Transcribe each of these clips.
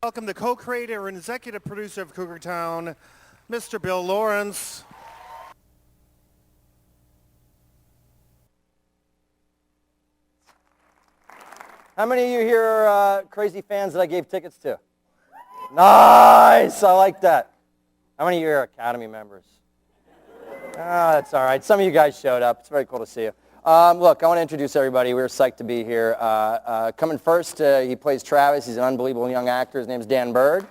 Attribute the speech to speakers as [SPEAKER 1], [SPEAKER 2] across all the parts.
[SPEAKER 1] Welcome the co-creator and executive producer of Cougar Town, Mr. Bill Lawrence.
[SPEAKER 2] How many of you here are crazy fans that I gave tickets to? Nice! I like that. How many of you are Academy members? That's all right. Some of you guys showed up. It's very cool to see you. Look, I want to introduce everybody. We're psyched to be here. Coming first, he plays Travis. He's an unbelievable young actor. His name's Dan Bird.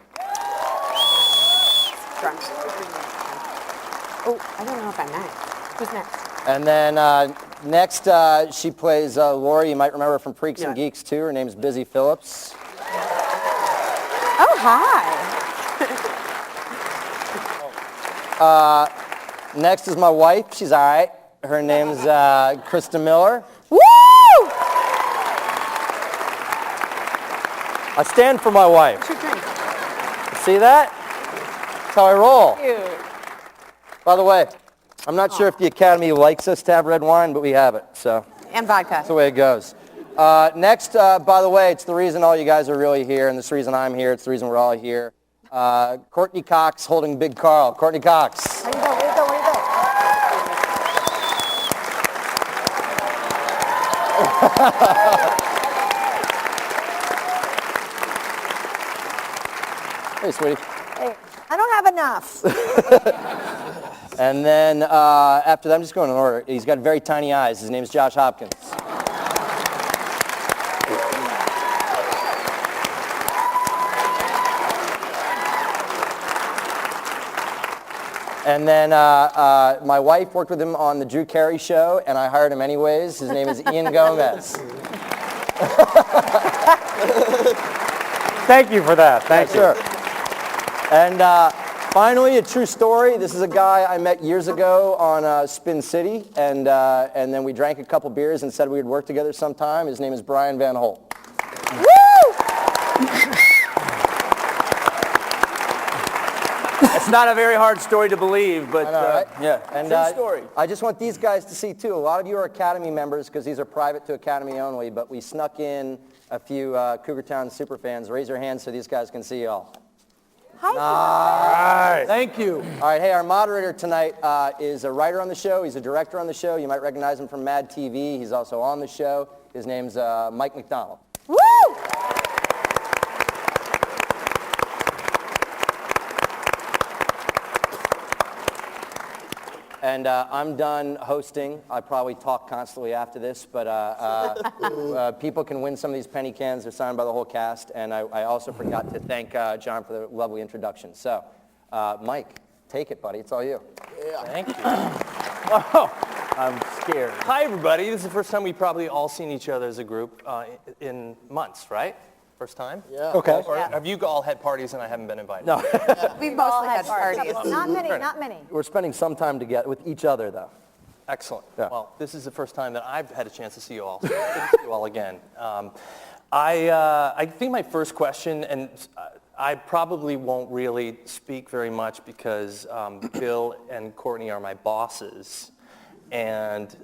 [SPEAKER 3] Oh, I don't know if I'm next. Who's next?
[SPEAKER 2] And then next, she plays Lori. You might remember her from Freaks and Geeks, too. Her name's Busy Phillips.
[SPEAKER 3] Oh, hi.
[SPEAKER 2] Next is my wife. She's all right. Her name's Krista Miller.
[SPEAKER 3] Woo!
[SPEAKER 2] I stand for my wife.
[SPEAKER 3] What's your drink?
[SPEAKER 2] See that? That's how I roll.
[SPEAKER 3] Cute.
[SPEAKER 2] By the way, I'm not sure if the Academy likes us to have red wine, but we have it, so
[SPEAKER 3] And vodka.
[SPEAKER 2] that's the way it goes. Next, by the way, it's the reason all you guys are really here, and it's the reason I'm here. It's the reason we're all here. Courtney Cox holding Big Carl. Courtney Cox.
[SPEAKER 3] Where you go? Where you go? Where you go?
[SPEAKER 2] Hey, sweetie.
[SPEAKER 3] Hey, I don't have enough.
[SPEAKER 2] And then after that, I'm just going in order. He's got very tiny eyes. His name is Josh Hopkins. And then my wife worked with him on the Drew Carey show, and I hired him anyways. His name is Ian Gomez.
[SPEAKER 4] Thank you for that. Thank you.
[SPEAKER 2] Sure. And finally, a true story. This is a guy I met years ago on Spin City, and then we drank a couple beers and said we would work together sometime. His name is Brian Van Holt.
[SPEAKER 3] Woo!
[SPEAKER 4] It's not a very hard story to believe, but
[SPEAKER 2] I know, right?
[SPEAKER 4] yeah,
[SPEAKER 2] And
[SPEAKER 4] true story.
[SPEAKER 2] I just want these guys to see too. A lot of you are Academy members because these are private to Academy only, but we snuck in a few Cougar Town super fans. Raise your hands so these guys can see you all.
[SPEAKER 3] Hi.
[SPEAKER 4] Thank you.
[SPEAKER 2] All right, hey, our moderator tonight is a writer on the show. He's a director on the show. You might recognize him from Mad TV. He's also on the show. His name's Mike McDonald.
[SPEAKER 3] Woo!
[SPEAKER 2] And I'm done hosting. I probably talk constantly after this, but people can win some of these penny cans. They're signed by the whole cast. And I also forgot to thank John for the lovely introduction. So, Mike, take it, buddy. It's all you.
[SPEAKER 4] Yeah. Thank you. Oh, I'm scared. Hi, everybody. This is the first time we've probably all seen each other as a group in months, right? First time?
[SPEAKER 2] Yeah. Okay.
[SPEAKER 4] Or have you all had parties and I haven't been invited?
[SPEAKER 2] No.
[SPEAKER 3] We've mostly had parties.
[SPEAKER 5] Not many, not many.
[SPEAKER 2] We're spending some time together with each other, though.
[SPEAKER 4] Excellent.
[SPEAKER 2] Yeah.
[SPEAKER 4] Well, this is the first time that I've had a chance to see you all. So good to see you all again. I think my first question, and I probably won't really speak very much because Bill and Courtney are my bosses, and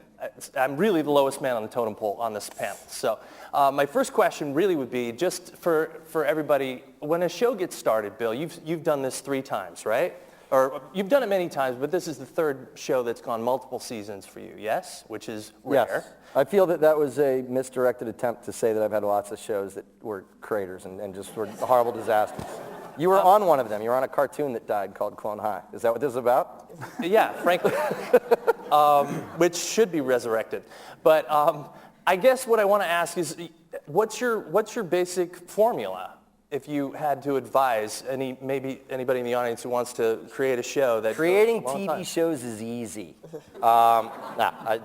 [SPEAKER 4] I'm really the lowest man on the totem pole on this panel. So my first question really would be just for everybody, when a show gets started, Bill, you've done this 3 times, right? Or you've done it many times, but this is the 3rd show that's gone multiple seasons for you, yes? Which is rare.
[SPEAKER 2] Yes. I feel that was a misdirected attempt to say that I've had lots of shows that were craters and just were horrible disasters. You were on one of them. You were on a cartoon that died called Clone High. Is that what this is about?
[SPEAKER 4] Yeah, frankly, which should be resurrected. But I guess what I want to ask is, what's your basic formula? If you had to advise maybe anybody in the audience who wants to create a show that
[SPEAKER 2] creating TV shows is easy. By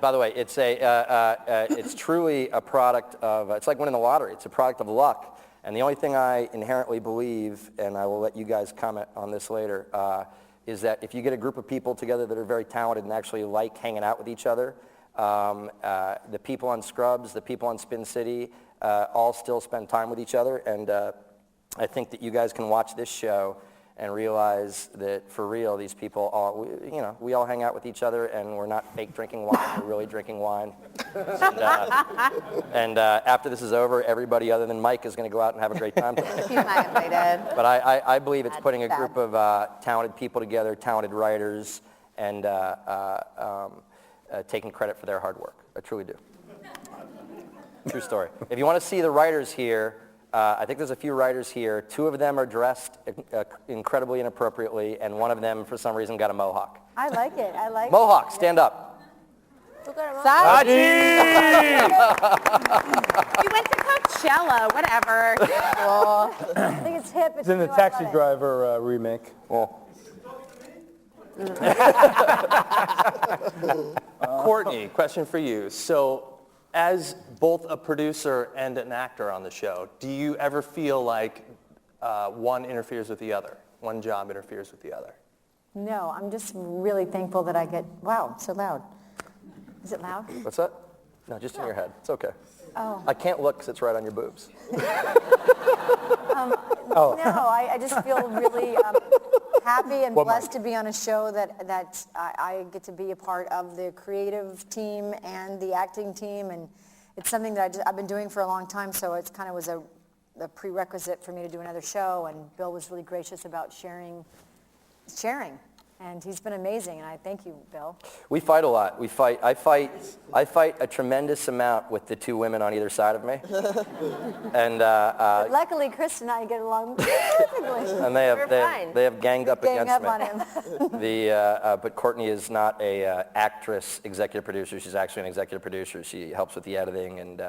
[SPEAKER 2] the way, it's truly a product of. It's like winning the lottery. It's a product of luck. And the only thing I inherently believe, and I will let you guys comment on this later, is that if you get a group of people together that are very talented and actually like hanging out with each other, the people on Scrubs, the people on Spin City, all still spend time with each other. And I think that you guys can watch this show and realize that for real, these people all, we all hang out with each other, and we're not fake drinking wine, we're really drinking wine. And after this is over, everybody other than Mike is going to go out and have a great time.
[SPEAKER 3] He's not invited.
[SPEAKER 2] But I believe it's
[SPEAKER 3] That's
[SPEAKER 2] putting a
[SPEAKER 3] sad.
[SPEAKER 2] group of talented people together, talented writers, and taking credit for their hard work. I truly do. True story. If you want to see the writers here, I think there's a few writers here. 2 of them are dressed incredibly inappropriately, and one of them, for some reason, got a mohawk.
[SPEAKER 3] I like it. I like
[SPEAKER 2] Mohawk, stand up.
[SPEAKER 3] Sachi!
[SPEAKER 5] We went to Coachella, whatever.
[SPEAKER 3] I think it's hip.
[SPEAKER 6] It's in the
[SPEAKER 3] new, I
[SPEAKER 6] Taxi
[SPEAKER 3] love it.
[SPEAKER 6] Driver remake.
[SPEAKER 2] Well,
[SPEAKER 4] Courtney, question for you. So as both a producer and an actor on the show, do you ever feel like one interferes with the other? One job interferes with the other?
[SPEAKER 3] No, I'm just really thankful that I get, wow, so loud. Is it loud?
[SPEAKER 2] what's that? No, just in your head. It's okay.
[SPEAKER 3] Oh.
[SPEAKER 2] I can't look because it's right on your boobs.
[SPEAKER 3] No, I just feel really happy and
[SPEAKER 2] What
[SPEAKER 3] blessed
[SPEAKER 2] mic?
[SPEAKER 3] to be on a show that I get to be a part of the creative team and the acting team, and it's something that I've been doing for a long time, so it's kind of was a prerequisite for me to do another show, and Bill was really gracious about sharing, and he's been amazing, and I thank you, Bill.
[SPEAKER 2] We fight a lot. I fight a tremendous amount with the 2 women on either side of me. And
[SPEAKER 3] Luckily, Chris and I get along perfectly.
[SPEAKER 2] and they have ganged up
[SPEAKER 3] Gang
[SPEAKER 2] against
[SPEAKER 3] up
[SPEAKER 2] me.
[SPEAKER 3] on him.
[SPEAKER 2] But Courtney is not a actress executive producer. She's actually an executive producer. She helps with the editing and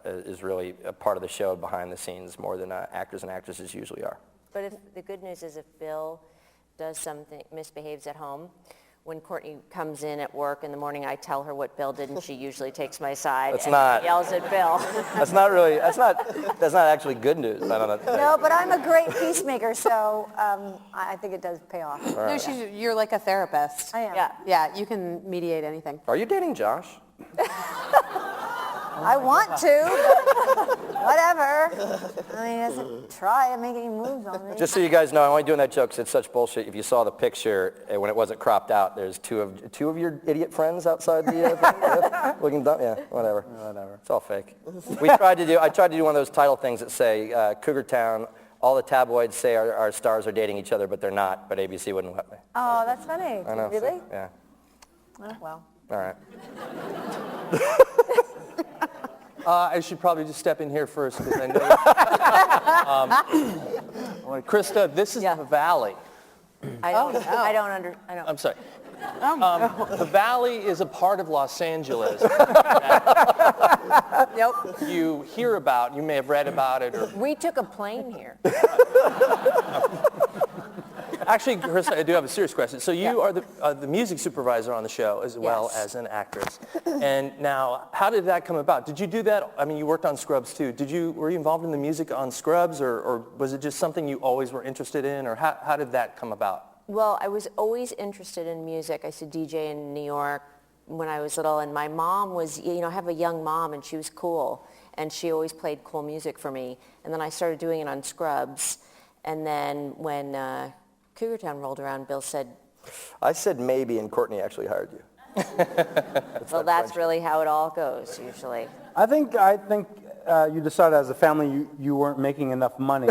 [SPEAKER 2] is really a part of the show behind the scenes more than actors and actresses usually are.
[SPEAKER 7] But if the good news is if Bill does something, misbehaves at home, when Courtney comes in at work in the morning, I tell her what Bill did, and she usually takes my side
[SPEAKER 2] That's
[SPEAKER 7] and
[SPEAKER 2] not-
[SPEAKER 7] yells at Bill.
[SPEAKER 2] That's not actually good news. I don't know.
[SPEAKER 3] No, but I'm a great peacemaker, so I think it does pay off.
[SPEAKER 5] No, you're like a therapist.
[SPEAKER 3] I am.
[SPEAKER 7] Yeah.
[SPEAKER 5] Yeah, you can mediate anything.
[SPEAKER 2] Are you dating Josh?
[SPEAKER 3] I want to, but whatever. I mean, he doesn't try to make any moves on me.
[SPEAKER 2] Just so you guys know, I'm only doing that joke because it's such bullshit. If you saw the picture when it wasn't cropped out, there's two of your idiot friends outside the thing, looking dumb. Yeah, whatever. It's all fake. I tried to do one of those title things that say Cougar Town. All the tabloids say our stars are dating each other, but they're not. But ABC wouldn't let me.
[SPEAKER 3] Oh, that's funny.
[SPEAKER 2] I know.
[SPEAKER 3] Really?
[SPEAKER 2] Yeah.
[SPEAKER 3] Oh, well.
[SPEAKER 2] All right.
[SPEAKER 4] I should probably just step in here first because I know. Krista, this is the Valley.
[SPEAKER 7] I'm
[SPEAKER 4] sorry. The Valley is a part of Los Angeles.
[SPEAKER 7] Nope.
[SPEAKER 4] You hear about, you may have read about it, or
[SPEAKER 7] We took a plane here.
[SPEAKER 4] actually, Krista, I do have a serious question. So you are the music supervisor on the show as well
[SPEAKER 7] Yes.
[SPEAKER 4] as an actress. And now, how did that come about? Did you do that? I mean, you worked on Scrubs too. Were you involved in the music on Scrubs, or was it just something you always were interested in, or how did that come about?
[SPEAKER 7] Well, I was always interested in music. I used to DJ in New York when I was little, and my mom was, I have a young mom, and she was cool, and she always played cool music for me. And then I started doing it on Scrubs, and then when Cougar Town rolled around, Bill said,
[SPEAKER 2] I said maybe, and Courtney actually hired you.
[SPEAKER 7] well, that's really how it all goes, usually.
[SPEAKER 6] I think you decided as a family you weren't making enough money.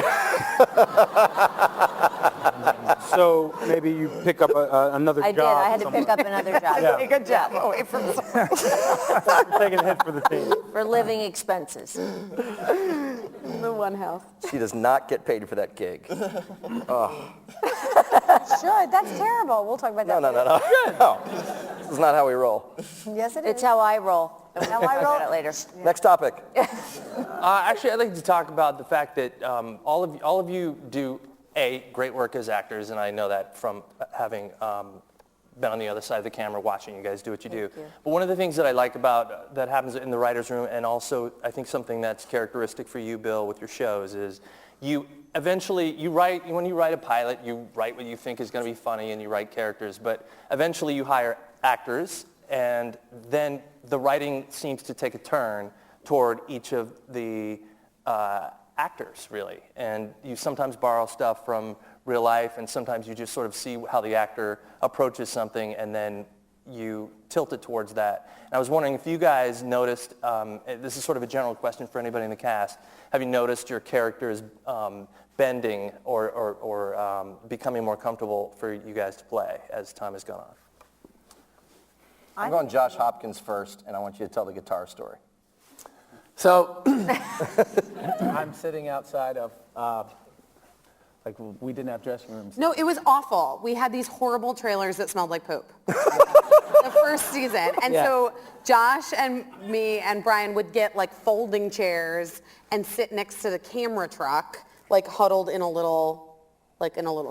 [SPEAKER 6] So maybe you pick up another
[SPEAKER 3] I did.
[SPEAKER 6] job.
[SPEAKER 3] I had to pick up another job.
[SPEAKER 6] Yeah.
[SPEAKER 3] Good job. Away from
[SPEAKER 6] Taking a hit for the team.
[SPEAKER 7] For living expenses.
[SPEAKER 5] The one house.
[SPEAKER 2] She does not get paid for that gig.
[SPEAKER 3] Sure, that's terrible. We'll talk about that.
[SPEAKER 2] No. This is not how we roll.
[SPEAKER 3] Yes, it is.
[SPEAKER 7] It's how I roll. And we'll
[SPEAKER 3] How I
[SPEAKER 7] talk
[SPEAKER 3] roll?
[SPEAKER 7] about it later.
[SPEAKER 2] Next topic.
[SPEAKER 4] Actually, I'd like to talk about the fact that all of you do great work as actors, and I know that from having been on the other side of the camera watching you guys do what you do. But one of the things that I like about that happens in the writer's room, and also I think something that's characteristic for you, Bill, with your shows is you write, when you write a pilot, you write what you think is going to be funny and you write characters, but eventually you hire actors, and then the writing seems to take a turn toward each of the actors, really. And you sometimes borrow stuff from real life, and sometimes you just sort of see how the actor approaches something, and then you tilt it towards that. And I was wondering if you guys noticed, this is sort of a general question for anybody in the cast, have you noticed your characters bending or becoming more comfortable for you guys to play as time has gone on?
[SPEAKER 2] I'm going Josh Hopkins first, and I want you to tell the guitar story.
[SPEAKER 8] So I'm sitting outside of, like we didn't have dressing rooms.
[SPEAKER 5] No, it was awful. We had these horrible trailers that smelled like poop. The first season. And
[SPEAKER 8] Yeah.
[SPEAKER 5] so Josh and me and Brian would get like folding chairs and sit next to the camera truck, like huddled in a little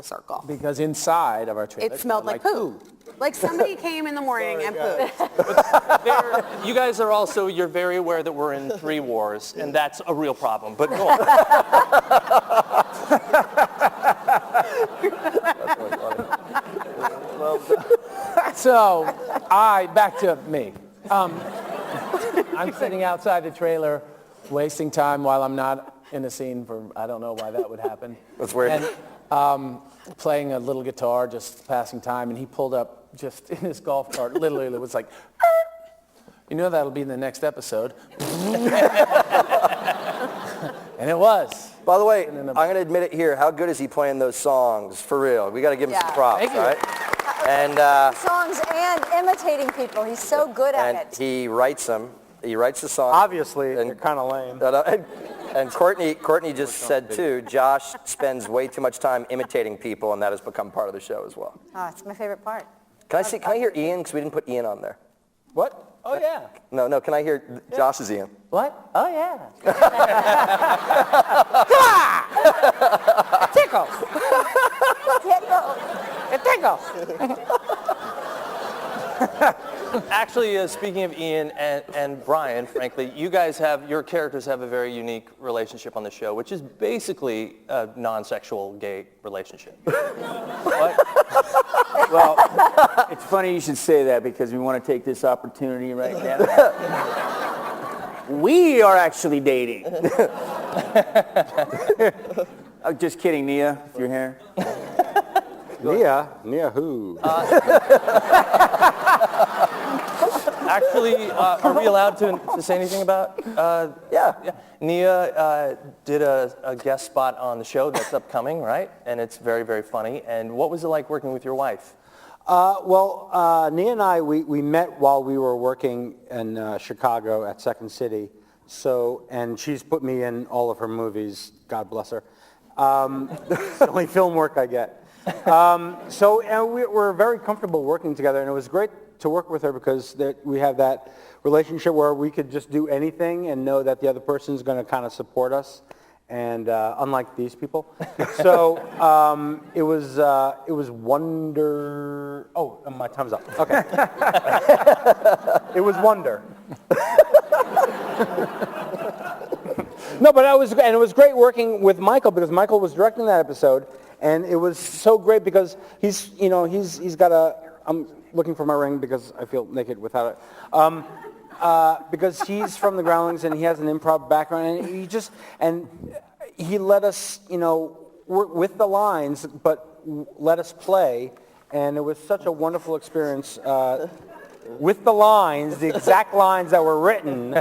[SPEAKER 5] circle.
[SPEAKER 8] Because inside of our trailer,
[SPEAKER 5] It smelled like poop. Like somebody came in the morning and pooped.
[SPEAKER 4] You guys are also, you're very aware that we're in 3 wars, and that's a real problem, but go on.
[SPEAKER 8] So back to me. I'm sitting outside the trailer, wasting time while I'm not in a scene for, I don't know why that would happen.
[SPEAKER 2] That's weird.
[SPEAKER 8] And playing a little guitar, just passing time, and he pulled up just in his golf cart, literally it was like, you know that'll be in the next episode. And it was.
[SPEAKER 2] By the way, I'm going to admit it here. How good is he playing those songs? For real. We got to give him some
[SPEAKER 3] Yeah.
[SPEAKER 2] props,
[SPEAKER 8] Thank you.
[SPEAKER 2] right? And
[SPEAKER 3] Songs and imitating people. He's so good at it.
[SPEAKER 2] he writes them. He writes the song.
[SPEAKER 6] Obviously,
[SPEAKER 2] And-
[SPEAKER 6] they're kind of lame.
[SPEAKER 2] And Courtney just said too, Josh spends way too much time imitating people, and that has become part of the show as well.
[SPEAKER 3] Oh, it's my favorite part.
[SPEAKER 2] Can I hear Ian? Because we didn't put Ian on there.
[SPEAKER 8] What? Oh, yeah.
[SPEAKER 2] No, can I hear Josh's Ian?
[SPEAKER 8] What? Oh, yeah. Tickles. It tickles.
[SPEAKER 4] Actually, speaking of Ian and Brian, frankly, you guys your characters have a very unique relationship on the show, which is basically a non-sexual gay relationship. What?
[SPEAKER 9] Well, it's funny you should say that because we want to take this opportunity right now. We are actually dating. Oh, just kidding, Nia, if you're here.
[SPEAKER 6] Nia who?
[SPEAKER 4] Actually, are we allowed to say anything about?
[SPEAKER 2] Yeah.
[SPEAKER 4] Nia did a guest spot on the show that's upcoming, right? And it's very, very funny. And what was it like working with your wife?
[SPEAKER 6] Nia and I, we met while we were working in Chicago at Second City. So, and she's put me in all of her movies, God bless her. It's the only film work I get. And we're very comfortable working together, and it was great to work with her because we have that relationship where we could just do anything and know that the other person's going to kind of support us, and unlike these people. So it was wonder. Oh, my time's up. Okay. It was wonder. No, but it was great working with Michael because Michael was directing that episode, and it was so great because he's got I'm looking for my ring because I feel naked without it. Because he's from the Groundlings and he has an improv background, and he let us, work with the lines, but let us play, and it was such a wonderful experience. With the lines, the exact lines that were written,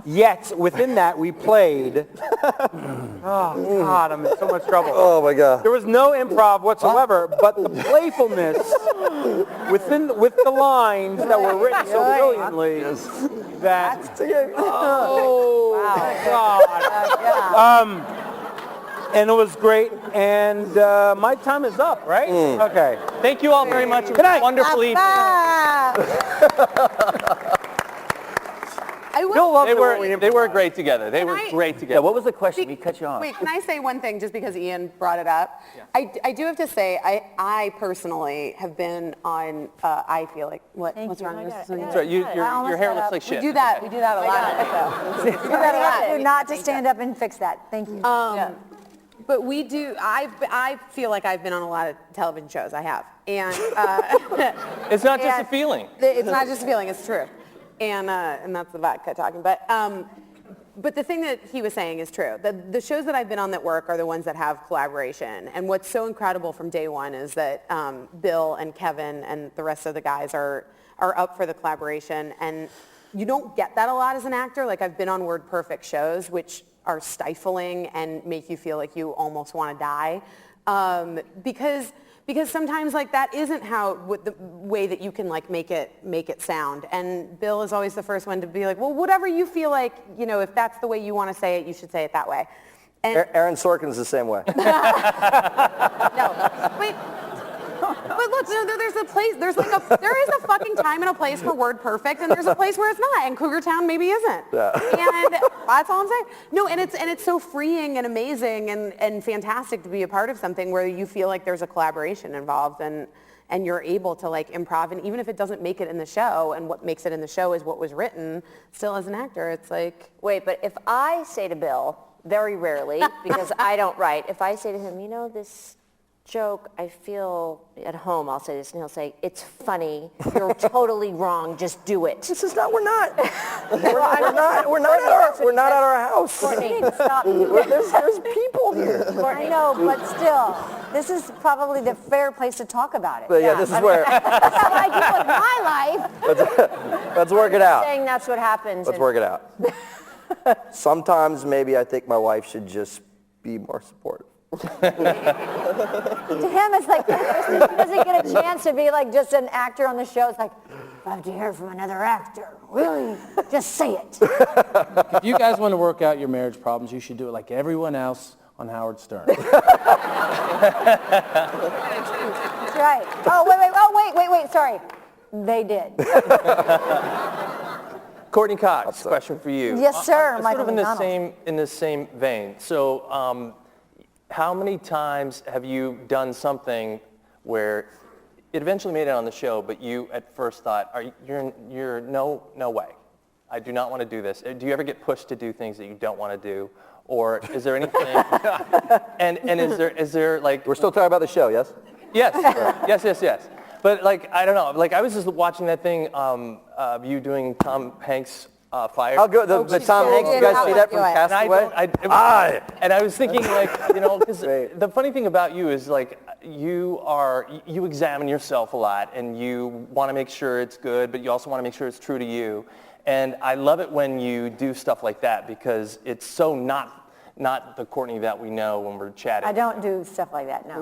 [SPEAKER 6] yet within that we played. Oh, God, I'm in so much trouble.
[SPEAKER 2] Oh, my God.
[SPEAKER 6] There was no improv whatsoever, but the playfulness with the lines that were written so brilliantly that, God. And it was great, and my time is up, right? Okay.
[SPEAKER 4] Thank you all very much. It was
[SPEAKER 6] Good night.
[SPEAKER 4] wonderfully. They were great together. They were great
[SPEAKER 9] Yeah,
[SPEAKER 4] together.
[SPEAKER 9] what was the question? We cut you off.
[SPEAKER 5] Wait, can I say one thing just because Ian brought it up? Yeah. I do have to say, I personally have been on, I feel like, what's wrong?
[SPEAKER 4] That's right. Your hair looks like shit.
[SPEAKER 5] We do that a lot. We do that a lot.
[SPEAKER 3] Not to stand up and fix that. Thank you.
[SPEAKER 5] But we do, I feel like I've been on a lot of television shows, I have. And
[SPEAKER 4] It's not just a feeling.
[SPEAKER 5] It's not just a feeling, it's true. And that's the vodka talking. But But the thing that he was saying is true. The shows that I've been on that work are the ones that have collaboration. And what's so incredible from day one is that Bill and Kevin and the rest of the guys are up for the collaboration. And you don't get that a lot as an actor. Like I've been on Word Perfect shows, which are stifling and make you feel like you almost want to die. Because sometimes like that isn't the way that you can like make it sound. And Bill is always the first one to be like, well, whatever you feel like, if that's the way you want to say it, you should say it that way. And
[SPEAKER 2] Aaron Sorkin's the same way.
[SPEAKER 5] no, but look, there's a place. There is a fucking time and a place for Word Perfect, and there's a place where it's not. And Cougar Town maybe isn't. Yeah. And that's all I'm saying. No, and it's so freeing and amazing and fantastic to be a part of something where you feel like there's a collaboration involved and you're able to like improv, and even if it doesn't make it in the show, and what makes it in the show is what was written. Still, as an actor, it's like
[SPEAKER 7] Wait, but if I say to Bill, very rarely, because I don't write, if I say to him, this joke, I feel at home, I'll say this, and he'll say, it's funny, you're totally wrong, just do it.
[SPEAKER 2] This is not, we're not at our house.
[SPEAKER 3] Courtney, stop.
[SPEAKER 2] There's people here.
[SPEAKER 3] I know, but still, this is probably the fair place to talk about it.
[SPEAKER 2] But yeah, this is where,
[SPEAKER 3] That's how I do with my life.
[SPEAKER 2] let's work it out.
[SPEAKER 7] Saying that's what happens.
[SPEAKER 2] Let's work it out. Sometimes maybe I think my wife should just be more supportive.
[SPEAKER 3] To him, it's like, he doesn't get a chance to be like just an actor on the show. It's like, I have to hear from another actor. Really? Just say it.
[SPEAKER 8] If you guys want to work out your marriage problems, you should do it like everyone else on Howard Stern.
[SPEAKER 3] That's right. Oh, wait, sorry. They did.
[SPEAKER 4] Courtney Cox, question for you.
[SPEAKER 3] Yes, sir,
[SPEAKER 4] Sort
[SPEAKER 3] Michael
[SPEAKER 4] of
[SPEAKER 3] McDonald.
[SPEAKER 4] in the same vein. So, how many times have you done something where it eventually made it on the show, but you at first thought, you're no way. I do not want to do this. Do you ever get pushed to do things that you don't want to do? Or is there anything, and is there like...
[SPEAKER 2] We're still talking about the show, yes?
[SPEAKER 4] Yes, yes. But like, I don't know, like I was just watching that thing of you doing Tom Hanks' Fire.
[SPEAKER 2] How good, the Tom Hanks, you guys see that from Castaway?
[SPEAKER 4] And I was thinking like, because the funny thing about you is like, you examine yourself a lot and you want to make sure it's good, but you also want to make sure it's true to you. And I love it when you do stuff like that because it's so not the Courtney that we know when we're chatting.
[SPEAKER 3] I don't do stuff like that, no.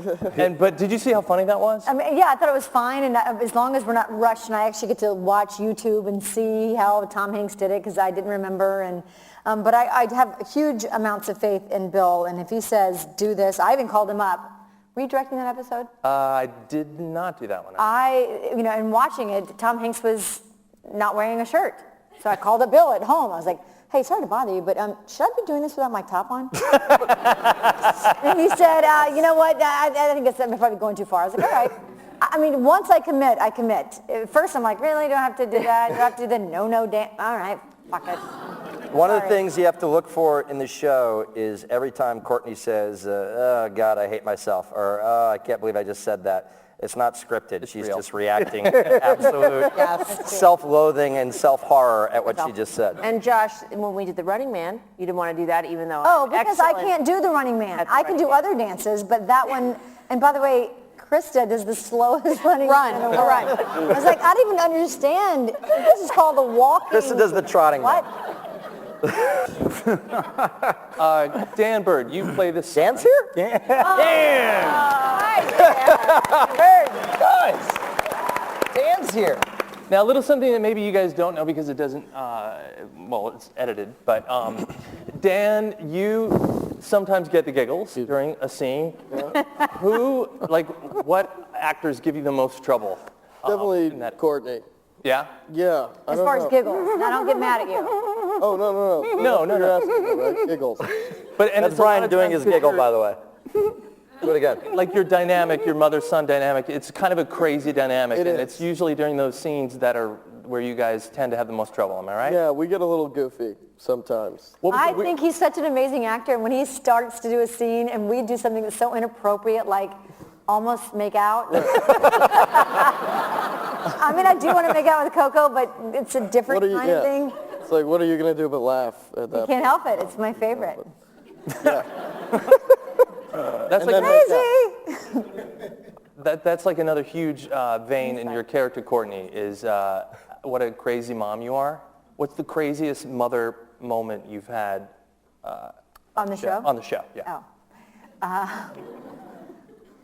[SPEAKER 4] But did you see how funny that was?
[SPEAKER 3] I mean, yeah, I thought it was fine, and as long as we're not rushed, and I actually get to watch YouTube and see how Tom Hanks did it, because I didn't remember, and but I have huge amounts of faith in Bill, and if he says, do this, I even called him up. Were you directing that episode?
[SPEAKER 4] I did not do that one.
[SPEAKER 3] And watching it, Tom Hanks was not wearing a shirt, so I called up Bill at home. I was like, hey, sorry to bother you, but should I be doing this without my top on? And he said, you know what, I think it's probably going too far. I was like, all right. I mean, once I commit, I commit. At first, I'm like, really, do I have to do that? Do I have to do the no dance? All right, fuck it.
[SPEAKER 2] One of the things you have to look for in the show is every time Courtney says, oh, God, I hate myself, or oh, I can't believe I just said that. It's not scripted. She's just reacting absolute self-loathing and self-horror at what she just said.
[SPEAKER 7] And Josh, when we did the Running Man, you didn't want to do that even though
[SPEAKER 3] Oh, because I can't do the Running Man. I can do other dances, but that one, and by the way, Krista does the slowest running man in the world. I was like, I don't even understand. This is called the walking.
[SPEAKER 2] Krista does the trotting.
[SPEAKER 3] What?
[SPEAKER 4] Dan Bird, you play this.
[SPEAKER 2] Dan's here?
[SPEAKER 8] Dan!
[SPEAKER 3] Hi, Dan.
[SPEAKER 2] Guys, Dan's here.
[SPEAKER 4] Now, a little something that maybe you guys don't know because it doesn't, well, it's edited, but Dan, you sometimes get the giggles during a scene. What actors give you the most trouble?
[SPEAKER 10] Definitely Courtney.
[SPEAKER 4] Yeah?
[SPEAKER 10] Yeah.
[SPEAKER 3] As far as giggles, I don't get mad at you.
[SPEAKER 10] Oh, no.
[SPEAKER 4] No.
[SPEAKER 10] You're asking me, right? Giggles.
[SPEAKER 2] That's Brian doing his giggle, by the way. Do it again.
[SPEAKER 4] Like your dynamic, your mother-son dynamic, it's kind of a crazy dynamic.
[SPEAKER 10] It
[SPEAKER 4] and
[SPEAKER 10] is.
[SPEAKER 4] It's usually during those scenes that are where you guys tend to have the most trouble, am I right?
[SPEAKER 10] Yeah, we get a little goofy sometimes.
[SPEAKER 3] I think he's such an amazing actor, and when he starts to do a scene and we do something that's so inappropriate, like almost make out. I mean, I do want to make out with Coco, but it's a different kind of thing.
[SPEAKER 10] It's like, what are you going to do but laugh at that?
[SPEAKER 3] Can't help it. It's my favorite.
[SPEAKER 4] That's like
[SPEAKER 3] Crazy!
[SPEAKER 4] that's like another huge vein in your character, Courtney, is what a crazy mom you are. What's the craziest mother moment you've had
[SPEAKER 3] On the show?
[SPEAKER 4] on the show? Yeah.
[SPEAKER 3] Oh.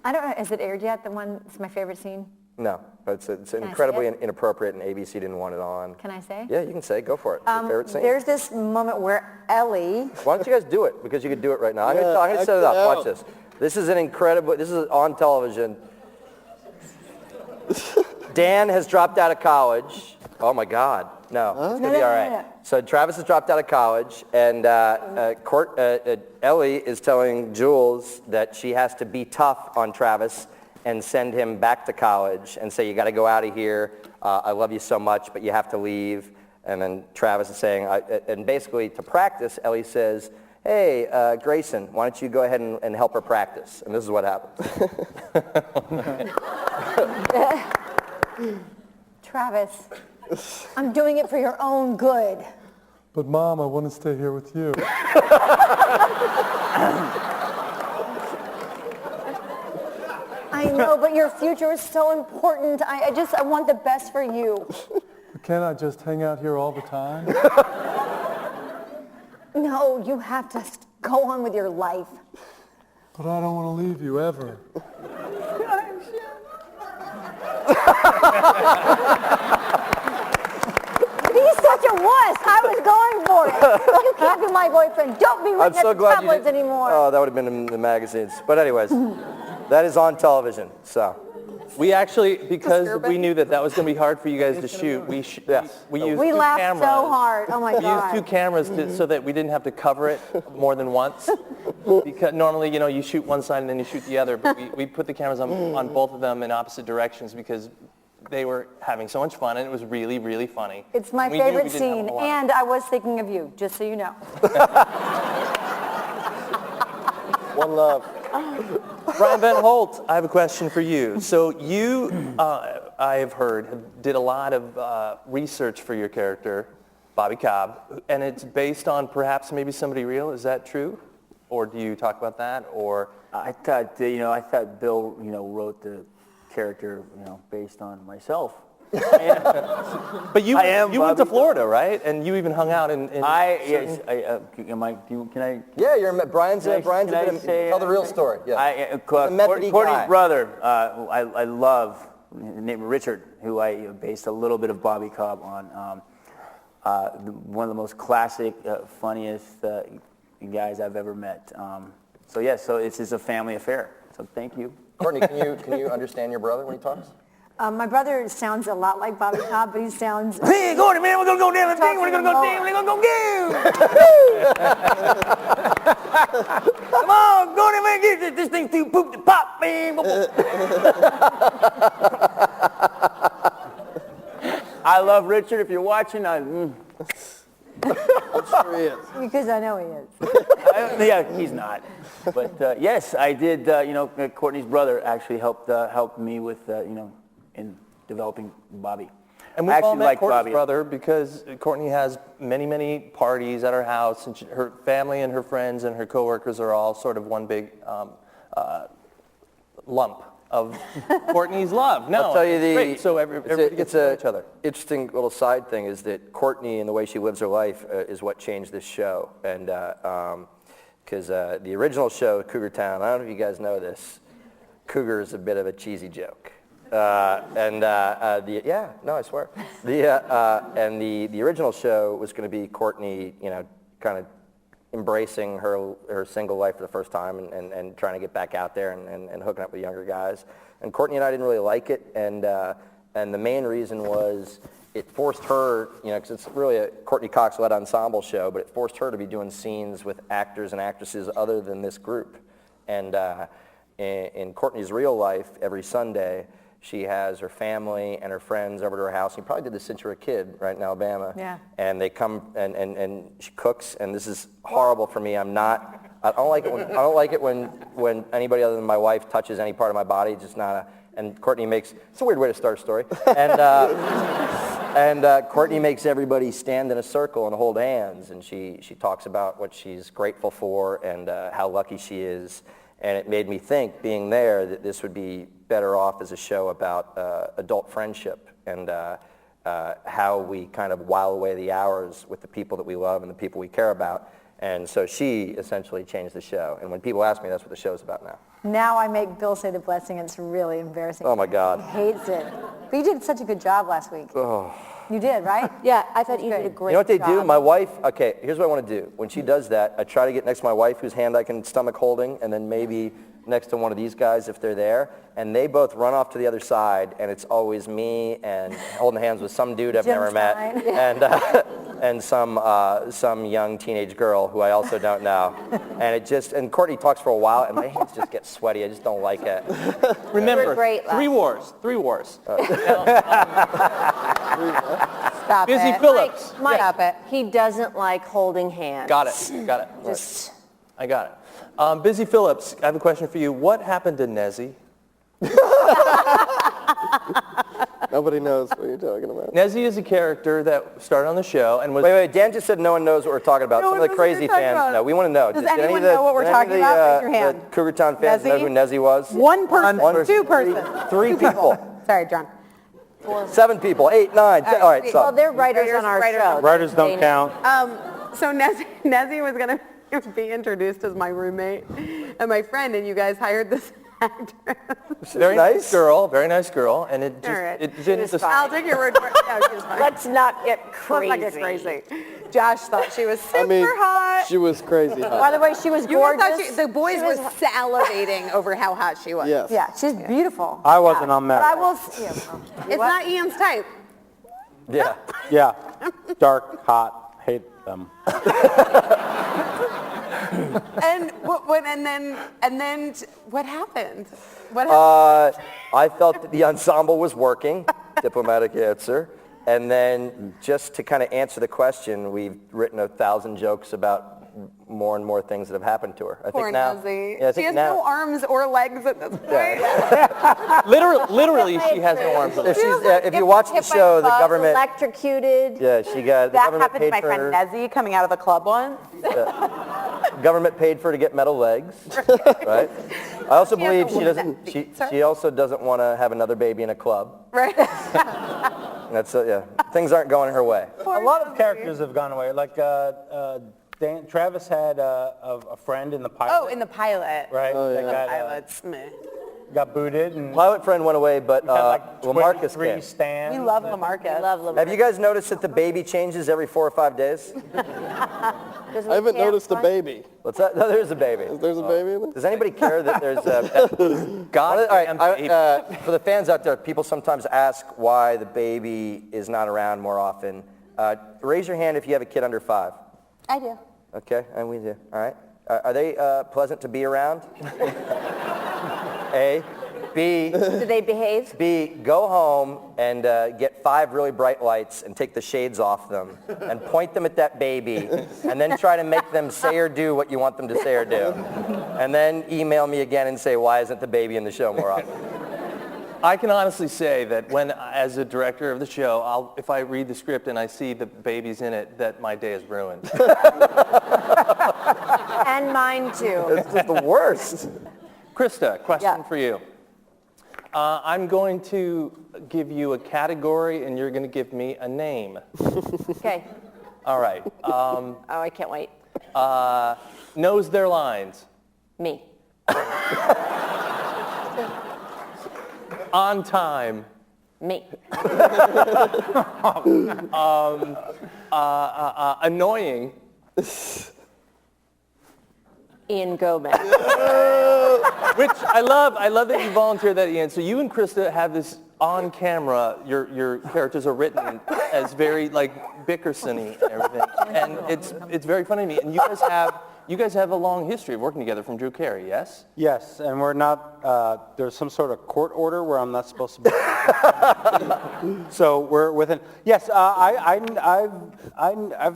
[SPEAKER 3] I don't know. Has it aired yet? The one, it's my favorite scene.
[SPEAKER 2] No, but it's
[SPEAKER 3] I say
[SPEAKER 2] incredibly
[SPEAKER 3] it?
[SPEAKER 2] inappropriate, and ABC didn't want it on.
[SPEAKER 3] Can I say?
[SPEAKER 2] Yeah, you can say. Go for it. Your favorite scene.
[SPEAKER 3] There's this moment where Ellie,
[SPEAKER 2] Why don't you guys do it? Because you could do it right now. I'm
[SPEAKER 10] Yeah,
[SPEAKER 2] going to set it
[SPEAKER 10] act
[SPEAKER 2] up.
[SPEAKER 10] it
[SPEAKER 2] Watch
[SPEAKER 10] out.
[SPEAKER 2] this. This is this is on television. Dan has dropped out of college. Oh my God. No, it's going to be all right.
[SPEAKER 3] No.
[SPEAKER 2] So Travis has dropped out of college, and Ellie is telling Jules that she has to be tough on Travis and send him back to college and say, you got to go out of here. I love you so much, but you have to leave. And then Travis is saying, and basically to practice, Ellie says, hey, Grayson, why don't you go ahead and help her practice? And this is what happens.
[SPEAKER 3] Travis, I'm doing it for your own good.
[SPEAKER 11] But Mom, I want to stay here with you.
[SPEAKER 3] I know, but your future is so important. I want the best for you.
[SPEAKER 11] Can't I just hang out here all the time?
[SPEAKER 3] No, you have to go on with your life.
[SPEAKER 11] But I don't want to leave you ever.
[SPEAKER 3] He's such a wuss. I was going for it. You can't be my boyfriend. Don't be
[SPEAKER 2] I'm
[SPEAKER 3] written
[SPEAKER 2] so
[SPEAKER 3] at the
[SPEAKER 2] glad you
[SPEAKER 3] tabloids
[SPEAKER 2] didn't.
[SPEAKER 3] anymore.
[SPEAKER 2] Oh, that would have been in the magazines. But anyways, that is on television. So
[SPEAKER 4] We actually, because we knew that was going to be hard for you guys to shoot, we used
[SPEAKER 3] We
[SPEAKER 4] two
[SPEAKER 3] laughed
[SPEAKER 4] cameras.
[SPEAKER 3] so hard. Oh my
[SPEAKER 4] We used two
[SPEAKER 3] God.
[SPEAKER 4] cameras so that we didn't have to cover it more than once. Because normally, you shoot one side and then you shoot the other. But we put the cameras on both of them in opposite directions because they were having so much fun and it was really, really funny.
[SPEAKER 3] It's my
[SPEAKER 4] We knew we
[SPEAKER 3] favorite
[SPEAKER 4] didn't have
[SPEAKER 3] scene,
[SPEAKER 4] a lot.
[SPEAKER 3] and I was thinking of you, just so you know.
[SPEAKER 10] One love.
[SPEAKER 4] Brian Van Holt, I have a question for you. So you, I have heard, did a lot of research for your character, Bobby Cobb, and it's based on perhaps maybe somebody real. Is that true? Or do you talk about that? Or
[SPEAKER 9] I thought Bill, wrote the character, based on myself.
[SPEAKER 4] But you went to Florida, right? And you even hung out in
[SPEAKER 9] Can I?
[SPEAKER 2] yeah, Brian's
[SPEAKER 9] Can I
[SPEAKER 2] tell the real story. Yeah.
[SPEAKER 9] Courtney's brother, I love, named Richard, who I based a little bit of Bobby Cobb on. One of the most classic, funniest guys I've ever met. So it's just a family affair. So thank you.
[SPEAKER 2] Courtney, can you understand your brother when he talks?
[SPEAKER 3] My brother sounds a lot like Bobby Cobb, but he sounds...
[SPEAKER 9] Hey, Courtney, man, we're going to go down the thing. We're going to go down. We're going to go give. Come on, Courtney, man, get this thing too poop to pop, man. I love Richard. If you're watching,
[SPEAKER 10] I'm sure he is.
[SPEAKER 3] Because I know he is.
[SPEAKER 9] yeah, he's not. But yes, I did. Courtney's brother actually helped me with in developing Bobby.
[SPEAKER 4] And
[SPEAKER 9] I
[SPEAKER 4] we've all
[SPEAKER 9] actually
[SPEAKER 4] met
[SPEAKER 9] like
[SPEAKER 4] Courtney's
[SPEAKER 9] Bobby.
[SPEAKER 4] brother because Courtney has many, many parties at her house, and her family and her friends and her coworkers are all sort of one big lump of Courtney's love. No,
[SPEAKER 2] I'll tell you
[SPEAKER 4] it's great. So everybody gets to know each other.
[SPEAKER 2] Interesting little side thing is that Courtney and the way she lives her life is what changed this show. And because the original show, Cougar Town, I don't know if you guys know this, Cougar is a bit of a cheesy joke. I swear. The original show was going to be Courtney, kind of embracing her single life for the first time and trying to get back out there and hooking up with younger guys. And Courtney and I didn't really like it, and the main reason was it forced her, because it's really a Courtney Cox-led ensemble show, but it forced her to be doing scenes with actors and actresses other than this group. And in Courtney's real life, every Sunday, she has her family and her friends over to her house. You probably did this since you were a kid, right, in Alabama.
[SPEAKER 3] Yeah.
[SPEAKER 2] And they come and she cooks, and this is horrible for me. I don't like it when anybody other than my wife touches any part of my body. Just not and Courtney makes, it's a weird way to start a story. And And Courtney makes everybody stand in a circle and hold hands, and she talks about what she's grateful for and how lucky she is. And it made me think, being there, that this would be better off as a show about adult friendship and how we kind of while away the hours with the people that we love and the people we care about. And so she essentially changed the show. And when people ask me, that's what the show's about now.
[SPEAKER 3] Now I make Bill say the blessing, and it's really embarrassing.
[SPEAKER 2] Oh, my God.
[SPEAKER 3] He hates it. But you did such a good job last week.
[SPEAKER 2] Oh.
[SPEAKER 3] You did, right?
[SPEAKER 7] Yeah, I thought you did a great
[SPEAKER 2] You know what they
[SPEAKER 7] job.
[SPEAKER 2] do? My wife, okay, here's what I want to do. When she does that, I try to get next to my wife, whose hand I can stomach holding, and then maybe next to one of these guys if they're there, and they both run off to the other side, and it's always me and holding hands with some dude I've
[SPEAKER 3] Jim
[SPEAKER 2] never
[SPEAKER 3] Stein.
[SPEAKER 2] met, and some young teenage girl who I also don't know. And Courtney talks for a while, and my hands just get sweaty. I just don't like it.
[SPEAKER 4] Remember,
[SPEAKER 7] great last
[SPEAKER 4] 3 wars. 3 wars.
[SPEAKER 5] Stop
[SPEAKER 4] Busy
[SPEAKER 5] it.
[SPEAKER 4] Phillips.
[SPEAKER 7] Mike,
[SPEAKER 5] Stop it.
[SPEAKER 7] he doesn't like holding hands.
[SPEAKER 4] Got it.
[SPEAKER 7] Just,
[SPEAKER 4] I got it. Busy Phillips, I have a question for you. What happened to Nezzy?
[SPEAKER 10] Nobody knows what you're talking about.
[SPEAKER 4] Nezzy is a character that started on the show and was...
[SPEAKER 2] Wait, Dan just said no one knows what we're talking about.
[SPEAKER 5] No
[SPEAKER 2] Some
[SPEAKER 5] one
[SPEAKER 2] of the
[SPEAKER 5] knows what you're
[SPEAKER 2] crazy
[SPEAKER 5] talking
[SPEAKER 2] fans
[SPEAKER 5] about.
[SPEAKER 2] know. We want to know.
[SPEAKER 5] Does
[SPEAKER 2] Did any
[SPEAKER 5] anyone
[SPEAKER 2] of the-
[SPEAKER 5] know what we're
[SPEAKER 2] did any of
[SPEAKER 5] talking about? Raise your hand.
[SPEAKER 2] The Cougar Town fans know
[SPEAKER 5] Nezzy?
[SPEAKER 2] who Nezzy was?
[SPEAKER 5] One person.
[SPEAKER 2] One-
[SPEAKER 5] 2 persons.
[SPEAKER 2] 3 people.
[SPEAKER 5] Sorry, John.
[SPEAKER 2] 7 people. 8, 9, 10. All right,
[SPEAKER 7] well,
[SPEAKER 2] so.
[SPEAKER 7] they're writers on our show.
[SPEAKER 6] Writers don't count.
[SPEAKER 5] So Nezzy was going to be introduced as my roommate and my friend, and you guys hired this actress.
[SPEAKER 4] Very
[SPEAKER 2] nice.
[SPEAKER 4] very nice girl, and it just...
[SPEAKER 5] All right.
[SPEAKER 4] It didn't just...
[SPEAKER 5] I'll take your word for it. No, she was fine.
[SPEAKER 7] Let's not get
[SPEAKER 5] Let's
[SPEAKER 7] crazy.
[SPEAKER 5] not get crazy. Josh thought she was super
[SPEAKER 10] I mean,
[SPEAKER 5] hot.
[SPEAKER 10] she was crazy hot.
[SPEAKER 3] By the way, she was
[SPEAKER 5] You guys
[SPEAKER 3] gorgeous.
[SPEAKER 5] thought the boys were salivating over how hot she was.
[SPEAKER 10] Yes.
[SPEAKER 3] Yeah, she's beautiful.
[SPEAKER 6] I wasn't on
[SPEAKER 3] But I
[SPEAKER 6] that.
[SPEAKER 3] will, yeah,
[SPEAKER 5] It's not Ian's type.
[SPEAKER 2] Yeah.
[SPEAKER 6] Yeah. Dark, hot, hate them.
[SPEAKER 5] And then what happened? What happened?
[SPEAKER 2] I felt that the ensemble was working, diplomatic answer. And then just to kind of answer the question, we've written 1,000 jokes about more and more things that have happened to her. I
[SPEAKER 5] Poor
[SPEAKER 2] think now,
[SPEAKER 5] Nezzy.
[SPEAKER 2] Yeah, I
[SPEAKER 5] She
[SPEAKER 2] think
[SPEAKER 5] has
[SPEAKER 2] now,
[SPEAKER 5] no arms or legs at this point.
[SPEAKER 4] Literally, she has no arms.
[SPEAKER 2] if, if you watch the show, the government,
[SPEAKER 7] Electrocuted.
[SPEAKER 2] yeah, she got, the
[SPEAKER 5] That
[SPEAKER 2] government
[SPEAKER 5] happened to
[SPEAKER 2] paid
[SPEAKER 5] my
[SPEAKER 2] for
[SPEAKER 5] friend
[SPEAKER 2] her,
[SPEAKER 5] Nezzy coming out of the club once.
[SPEAKER 2] government paid for her to get metal legs, right? I also
[SPEAKER 5] She has
[SPEAKER 2] believe
[SPEAKER 5] a
[SPEAKER 2] she
[SPEAKER 5] woman
[SPEAKER 2] doesn't,
[SPEAKER 5] that
[SPEAKER 2] she,
[SPEAKER 5] beats her.
[SPEAKER 2] she also doesn't want to have another baby in a club.
[SPEAKER 5] Right.
[SPEAKER 2] That's, yeah, things aren't going her way.
[SPEAKER 6] A lot of characters have gone away. Like Travis had a friend in the pilot.
[SPEAKER 5] Oh, in the pilot.
[SPEAKER 6] right?
[SPEAKER 10] Oh,
[SPEAKER 6] That
[SPEAKER 10] yeah.
[SPEAKER 5] Pilots. Meh.
[SPEAKER 6] got booted and
[SPEAKER 2] Pilot friend went away, but
[SPEAKER 6] had like
[SPEAKER 2] Lamarcus
[SPEAKER 6] 23
[SPEAKER 2] came.
[SPEAKER 6] stands.
[SPEAKER 5] We love Lamarcus.
[SPEAKER 7] Love Lamar.
[SPEAKER 2] Have you guys noticed that the baby changes every 4 or 5 days?
[SPEAKER 7] Because
[SPEAKER 10] I haven't noticed the baby.
[SPEAKER 2] What's that? No, there's a baby.
[SPEAKER 10] There's a baby in there?
[SPEAKER 2] Does anybody care that there's a...
[SPEAKER 4] God,
[SPEAKER 2] All right, for the fans out there, people sometimes ask why the baby is not around more often. Raise your hand if you have a kid under 5.
[SPEAKER 3] I do.
[SPEAKER 2] Okay, and we do. All right. Are they pleasant to be around? A. B.
[SPEAKER 7] Do they behave?
[SPEAKER 2] B, go home and get 5 really bright lights and take the shades off them and point them at that baby and then try to make them say or do what you want them to say or do. And then email me again and say, why isn't the baby in the show more often?
[SPEAKER 4] I can honestly say that when, as a director of the show, if I read the script and I see the babies in it, that my day is ruined.
[SPEAKER 3] And mine too.
[SPEAKER 2] It's just the worst.
[SPEAKER 4] Krista, question
[SPEAKER 3] Yeah.
[SPEAKER 4] for you. I'm going to give you a category, and you're going to give me a name.
[SPEAKER 7] Okay.
[SPEAKER 4] All right.
[SPEAKER 7] Oh, I can't wait.
[SPEAKER 4] Knows their lines.
[SPEAKER 7] Me.
[SPEAKER 4] On time.
[SPEAKER 7] Me.
[SPEAKER 4] Annoying.
[SPEAKER 7] Ian Gomez.
[SPEAKER 4] Which I love. I love that you volunteered that, Ian. So you and Krista have this on camera. Your characters are written as very like Bickerson-y and everything, and it's very funny to me. And you guys have a long history of working together from Drew Carey, yes?
[SPEAKER 6] Yes, and we're not, there's some sort of court order where I'm not supposed to be. So we're within, yes, I've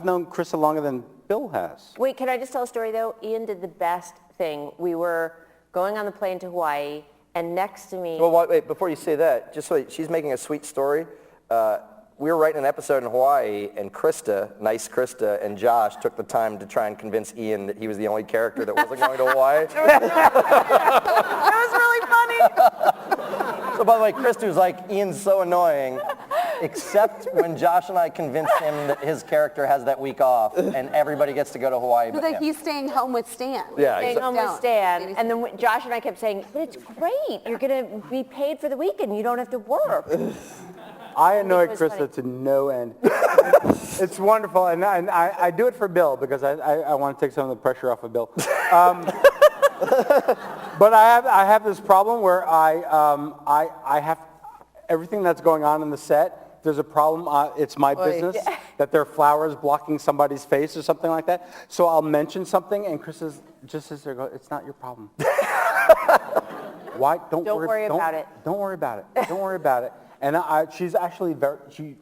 [SPEAKER 6] known Krista longer than Bill has.
[SPEAKER 7] Wait, can I just tell a story though? Ian did the best thing. We were going on the plane to Hawaii, and next to me...
[SPEAKER 2] Well, wait, before you say that, just so she's making a sweet story. we were writing an episode in Hawaii, and nice Krista, and Josh took the time to try and convince Ian that he was the only character that wasn't going to Hawaii.
[SPEAKER 3] That was really funny.
[SPEAKER 2] So by the way, Krista was like, Ian's so annoying, except when Josh and I convinced him that his character has that week off, and everybody gets to go to Hawaii
[SPEAKER 5] He's
[SPEAKER 2] but
[SPEAKER 5] like,
[SPEAKER 2] him.
[SPEAKER 5] he's staying home with Stan.
[SPEAKER 2] Yeah,
[SPEAKER 7] Staying
[SPEAKER 2] exactly.
[SPEAKER 7] home with Stan, and then Josh and I kept saying, but it's great. You're going to be paid for the weekend. You don't have to work.
[SPEAKER 6] I annoy
[SPEAKER 7] was
[SPEAKER 6] Krista
[SPEAKER 7] funny.
[SPEAKER 6] to no end. It's wonderful, and I do it for Bill because I want to take some of the pressure off of Bill. But I have this problem where I have everything that's going on in the set. If there's a problem, it's my business that there are flowers blocking somebody's face or something like that. So I'll mention something, and Chris just sits there and goes, "It's not your problem." Why? Don't
[SPEAKER 7] worry about it.
[SPEAKER 6] Don't worry about it. Don't worry about it. And she's actually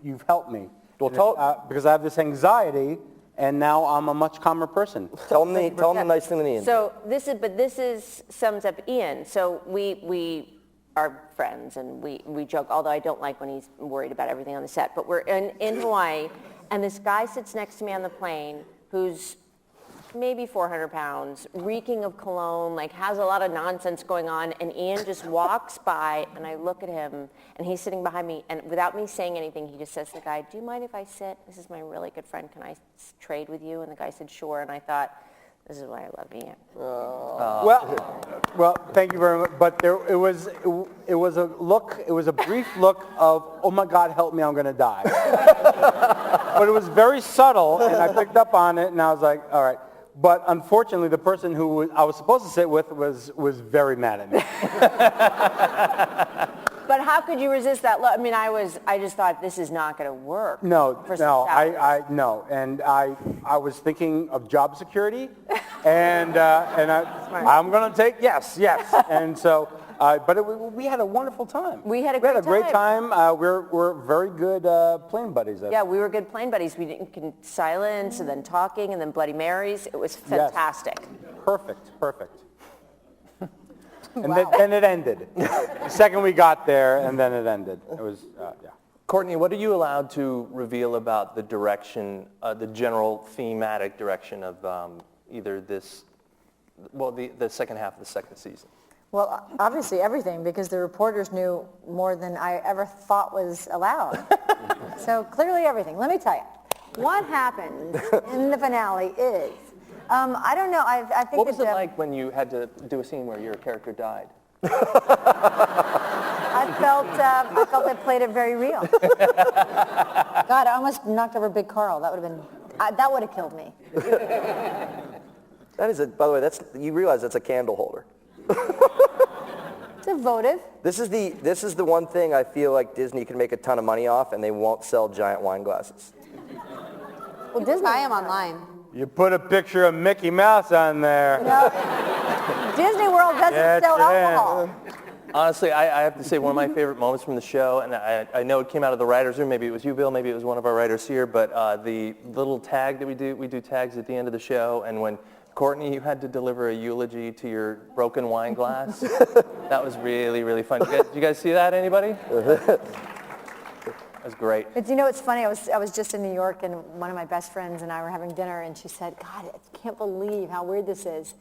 [SPEAKER 6] you've helped me.
[SPEAKER 2] Well,
[SPEAKER 6] because I have this anxiety, and now I'm a much calmer person.
[SPEAKER 2] Tell him the nice thing that Ian.
[SPEAKER 7] So this sums up Ian. So we are friends and we joke, although I don't like when he's worried about everything on the set. But we're in Hawaii, and this guy sits next to me on the plane who's maybe 400 pounds, reeking of cologne, like has a lot of nonsense going on, and Ian just walks by, and I look at him, and he's sitting behind me, and without me saying anything, he just says to the guy, "Do you mind if I sit? This is my really good friend. Can I trade with you?" And the guy said, "Sure." And I thought, this is why I love Ian.
[SPEAKER 6] Well, thank you very much. But it was a brief look of, oh my God, help me, I'm going to die. But it was very subtle, and I picked up on it, and I was like, all right. But unfortunately, the person who I was supposed to sit with was very mad at me.
[SPEAKER 7] But how could you resist that look? I mean, I just thought this is not going to work.
[SPEAKER 6] No,
[SPEAKER 7] for 6 hours.
[SPEAKER 6] no, and I was thinking of job security, and I'm going to take yes, and so, but we had a wonderful time.
[SPEAKER 7] We had a
[SPEAKER 6] great time. We're very good plane buddies.
[SPEAKER 7] Yeah, we were good plane buddies. We did silence and then talking and then Bloody Marys. It was fantastic.
[SPEAKER 6] Yes. Perfect. And then it ended. The second we got there, and then it ended. It was, yeah.
[SPEAKER 4] Courtney, what are you allowed to reveal about the direction, the general thematic direction of either this, well, the second half of the second season?
[SPEAKER 3] Well, obviously everything, because the reporters knew more than I ever thought was allowed. So clearly everything. Let me tell you, what happened in the finale is, I don't know, I think
[SPEAKER 4] What was it like when you had to do a scene where your character died?
[SPEAKER 3] I felt I played it very real. God, I almost knocked over Big Carl. That would have killed me.
[SPEAKER 2] That is by the way, you realize that's a candle holder.
[SPEAKER 3] It's a votive.
[SPEAKER 2] This is the one thing I feel like Disney can make a ton of money off, and they won't sell giant wine glasses.
[SPEAKER 3] Well, Disney.
[SPEAKER 5] Buy him online.
[SPEAKER 6] You put a picture of Mickey Mouse on there.
[SPEAKER 3] No, Disney World doesn't sell alcohol.
[SPEAKER 4] Honestly, I have to say one of my favorite moments from the show, and I know it came out of the writer's room, maybe it was you, Bill, maybe it was one of our writers here, but the little tag that we do tags at the end of the show, and when Courtney, you had to deliver a eulogy to your broken wine glass. That was really, really fun. Did you guys see that, anybody? That was great.
[SPEAKER 3] It's, you know, it's funny. I was just in New York, and one of my best friends and I were having dinner, and she said, "God, I can't believe how weird this is.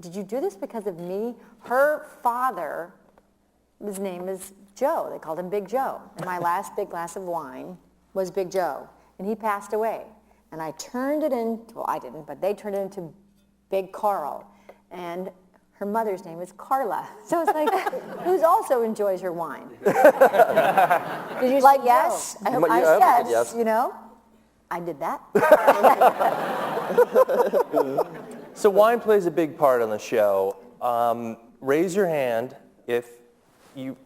[SPEAKER 3] Did you do this because of me?" Her father, his name is Joe. They called him Big Joe. And my last big glass of wine was Big Joe, and he passed away. And I turned it into, well, I didn't, but they turned it into Big Carl. And her mother's name is Carla. So it's like, who also enjoys her wine? Did you like yes? I hope
[SPEAKER 2] You-
[SPEAKER 3] I
[SPEAKER 2] I hope you
[SPEAKER 3] said
[SPEAKER 2] did yes.
[SPEAKER 3] you know. I did that.
[SPEAKER 4] So wine plays a big part on the show. Raise your hand if you